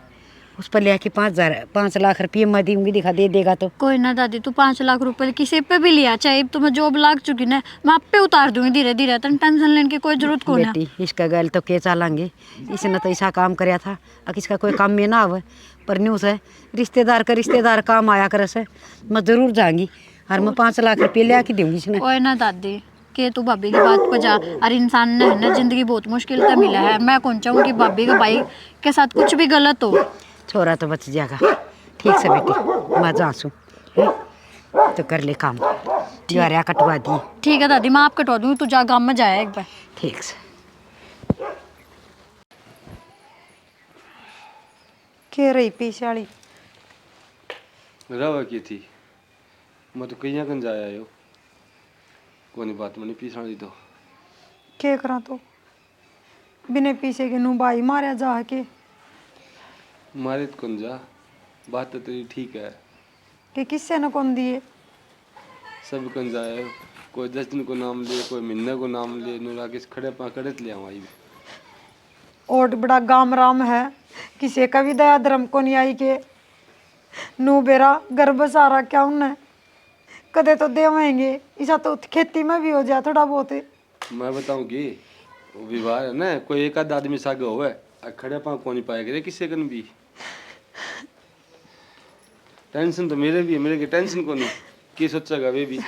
Speaker 5: उस पर ले आके 5 लाख रुपये मैं दूंगी, दिखा दे देगा तो।
Speaker 4: कोई ना दादी, तू 5 लाख रुपए किसी पे भी लिया, चाहे तो मैं जॉब लाग चुकी ना, मैं आप पे उतार दूंगी धीरे धीरे, तन टेंशन लेने की कोई जरूरत को ना।
Speaker 5: बेटी इसका गैल तो के चालांगे, इसने तो ऐसा काम कराया था अब इसका कोई काम में ना आवे, पर न्यूज़ है रिश्तेदार काम आया करे से मैं जरूर जाऊंगी, और मैं 5 लाख रुपये ले आके दूंगी इसने।
Speaker 4: कोई ना दादी के तू भाभी की बात पर जा, और इंसान ने है ना जिंदगी बहुत मुश्किल से मिला है, मैं कौन चाहूँ कि भाभी के भाई के साथ कुछ भी गलत हो।
Speaker 5: छोरा तो बच जाएगा। ठीक से बेटी मैं जासूँ तो कर ले काम, ज्वारिया कटवा दी।
Speaker 4: ठीक है दादी, मैं आप कटवा दूँगी, तू जा गाँव में जाए एक बार।
Speaker 5: ठीक से।
Speaker 1: के रही पीछे वाली
Speaker 3: रवा की थी, मैं तो कहीं कन जाया आयो, कोई बात मैंने पीछा दी तो
Speaker 1: के करा, तो बिने पीछे के नू भाई मारे जा के
Speaker 3: मारे तो कौन जा, बात तो तेरी ठीक है
Speaker 1: कि किससे न कौन दिए।
Speaker 3: सब कन जाए, कोई 10 दिन को नाम ले, कोई महीने को नाम ले, नूरा के खड़े पा खड़े ले आऊँ आई।
Speaker 1: और बड़ा गाम राम है, किसी का भी दया धर्म को नहीं आई के नू बेरा गर्भ सारा क्या उन्हें कदे तो देवेंगे, ऐसा तो खेती में भी हो जाए थोड़ा बहुत।
Speaker 3: मैं बताऊँगी वो विवाह है ना, कोई एक आध आदमी सागे हुआ खड़े पा कौन पाएगा रे किसी कन भी। टेंशन तो मेरे भी है, मेरे की टेंशन को नहीं की सोचेगा वे भी।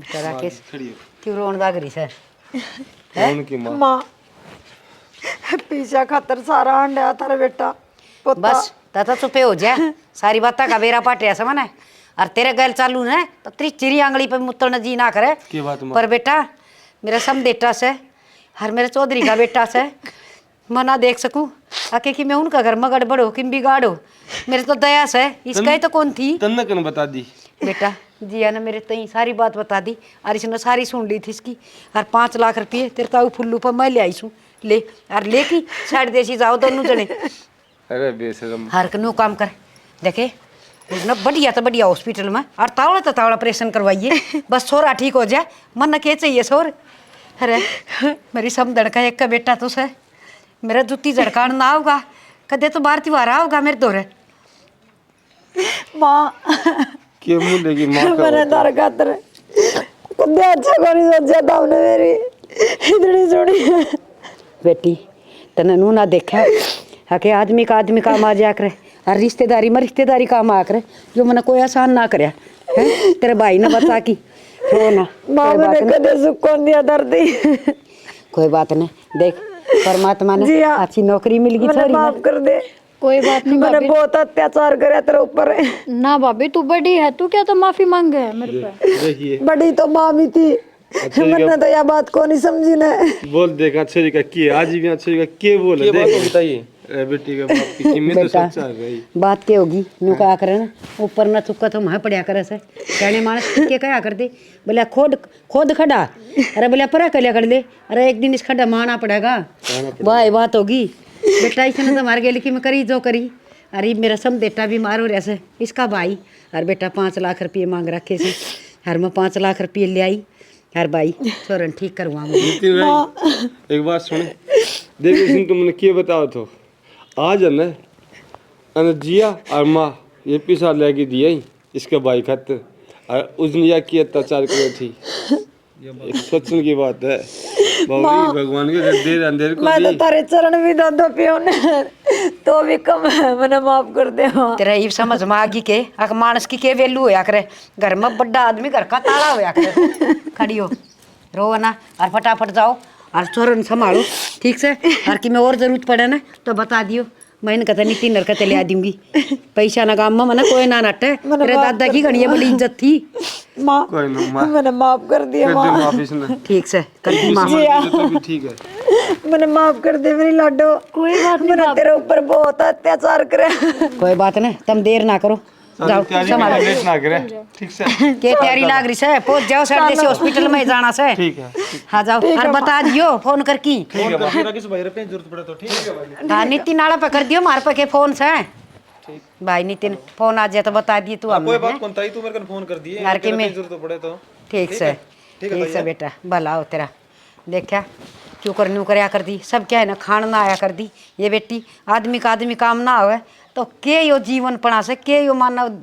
Speaker 5: तेरा के
Speaker 3: खड़ी हो
Speaker 5: क्यों रोन दाग रही सर?
Speaker 3: कौन की माँ?
Speaker 1: माँ पीछा खातर सारा अंडा थारा बेटा पोता।
Speaker 5: बस तथा चुपे हो जा, सारी बातें का बेरा पाटे ऐसा मना, और तेरे गैल चालू है तो तेरी चिरी आंगली पे मुत्तल जी ना करे।
Speaker 3: की बात माँ?
Speaker 5: पर बेटा मेरा सम बेटा से, हर मेरे चौधरी का बेटा से मैं ना देख सकूं आके कि मैं उनका घर में गड़बड़ हो कि बिगाड़ हो, मेरे तो दया से इसका ही तो कौन थी।
Speaker 3: तन्ने कन बता दी
Speaker 5: बेटा जिया ने मेरे तई सारी बात बता दी, और इसने सारी सुन ली थी इसकी, और 5 लाख रुपये तेरे ताऊ फुल्लू पर मैं ले आई छूँ, ले और ले की साइड देसी जाओ दोनों जने।
Speaker 3: अरे बेशरम
Speaker 5: हर कनु काम कर देखे ना, बढ़िया तो बढ़िया हॉस्पिटल में, और तावड़ा तो तावड़ा ऑपरेशन करवाइए, बस छोरा ठीक हो जाए, मन न के चाहिए छोर। अरे मेरी समझ का एक का बेटा तो से मेरा जुत्ती झड़कान ना होगा, कदे तो बार त्योहार होगा मेरे दौरे।
Speaker 1: माँ
Speaker 3: के मुंडे की माँ का
Speaker 1: मैंने तार खातर कुछ अच्छा को नहीं सोचा था हमने मेरी इतनी सुनी।
Speaker 5: बेटी तने नू ना देखा है कि आदमी का काम आ जाया करे और रिश्तेदारी में रिश्तेदारी काम आ करे जो मैंने कोई आसान ना करया है तेरे भाई ने बता की हो ना
Speaker 1: माँ मैंने कदे सुख कौन दिया दर्दी।
Speaker 5: कोई बात नहीं देख परमात्मा ने
Speaker 1: जी हाँ।
Speaker 5: अच्छी नौकरी मिल गई
Speaker 1: मैंने
Speaker 5: थोड़ी
Speaker 1: माफ कर दे।
Speaker 4: कोई बात नहीं
Speaker 1: मैंने
Speaker 4: भाभी।
Speaker 1: बहुत अत्याचार करे तेरे ऊपर।
Speaker 4: ना भाभी तू बड़ी है, तू क्या तो माफी मांग है मेरे पे।
Speaker 3: देखिए
Speaker 1: बड़ी तो माँ भी थी, मैंने तो यह बात को नहीं समझी ना।
Speaker 3: बोल देगा अच्छे का के आज भी अच्छे का के बोले
Speaker 6: बात
Speaker 3: देख
Speaker 6: बताइए।
Speaker 3: अरे बेटी का बाप की कीमत तो
Speaker 5: बेटा
Speaker 3: सच्चा गई।
Speaker 5: बात क्या होगी न्यू कहा करे ना ऊपर ना चुका तो वहाँ पड़ा करे से कहने मानस के कहा कर दे बोले खोद खड़ा अरे बोले परा कलिया कर दे अरे एक दिन इस खड्डा मारना पड़ेगा वाह बात होगी बेटा इसने तो मार गया लेकिन मैं करी जो करी अरे मेरा सम बेटा भी मारो रहे इसका भाई और बेटा 5 लाख रुपये मांग रखे से हर मैं 5 लाख रुपये ले आई हर भाई छोरन ठीक करवा
Speaker 3: नितिन भाई एक बात सुन देख इसने तुमने क्या बताओ तो आज है ना जिया और माँ ये पैसा लेके दिया ही इसके भाई खातिर और उसने यह किया अत्याचार की थी एक सोचने की बात है बाबू भगवान के देर अंधेर को
Speaker 1: मैं तो
Speaker 3: दी
Speaker 1: तारे चरण भी दो पियो ने तो भी कम है, मैंने माफ कर दे माँ।
Speaker 5: तेरा ये समझ में आ गई के अक मानस की के वैल्यू होया करे घर में बड़ा आदमी घर का ताला होया करे खड़ी हो रो ना और फटाफट जाओ और चोरन संभालो ठीक से और कि मैं और जरूरत पड़े ना तो बता दियो मैं इनका तो नितिन नरकते ले आ दूंगी पैसा ना काम में मना कोई ना नटे तेरे दादा की घड़ी बड़ी इज्जत थी
Speaker 1: माँ
Speaker 3: कोई ना माँ
Speaker 1: मैंने माफ कर दिया
Speaker 3: कर दे
Speaker 1: माँ।
Speaker 3: माफी इसने
Speaker 5: ठीक से कर दी माँ
Speaker 3: तो भी ठीक है
Speaker 1: मैंने माफ कर दे मेरी लाडो। कोई बात नहीं, मैंने तेरे ऊपर बहुत अत्याचार करे।
Speaker 5: कोई बात नहीं तुम देर ना करो जाओ
Speaker 3: तैयारी
Speaker 5: संभालो
Speaker 3: में लेट ना करे ठीक से
Speaker 5: के तैयारी लाग रही से पहुंच जाओ सर जैसे हॉस्पिटल में जाना से
Speaker 3: ठीक है
Speaker 5: हाँ जाओ और बता दियो फोन कर की
Speaker 6: फोन करके राकेश भाई रुपए जरूरत पड़े तो ठीक है।
Speaker 5: हाँ नितिन नाला पे कर दियो मार पे के फोन से भाई नितिन फोन आ जाए तो बता दिए तू
Speaker 6: कोई
Speaker 5: हमने
Speaker 6: बात कौन ताई तू मेरे को फोन कर दिए
Speaker 5: यार कि मैं
Speaker 6: जरूरत पड़े तो
Speaker 5: ठीक से बेटा भला हो तेरा देखा क्यों कर न्यू करया कर दी सब क्या है ना खान ना आया कर दी ये बेटी आदमी काम ना आवे तो के यो जीवन पड़ा से के यो मानव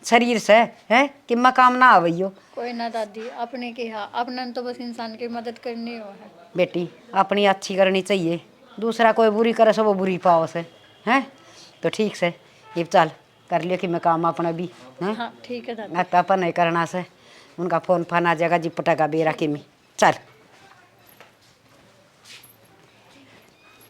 Speaker 5: शरीर से है कि मैं काम ना आवियो
Speaker 4: कोई ना दादी अपने के हाँ अपने तो बस इंसान की मदद करनी हो है।
Speaker 5: बेटी अपनी अच्छी करनी चाहिए दूसरा कोई बुरी करे सो वो बुरी पाओ से हैं तो ठीक से ये चल कर लियो कि मैं काम अपना भी हैं
Speaker 4: हाँ ठीक है दादी।
Speaker 5: ना तो अपन नहीं करना से उनका फोन फान आ जाएगा जी पटाखा बेरा की में चल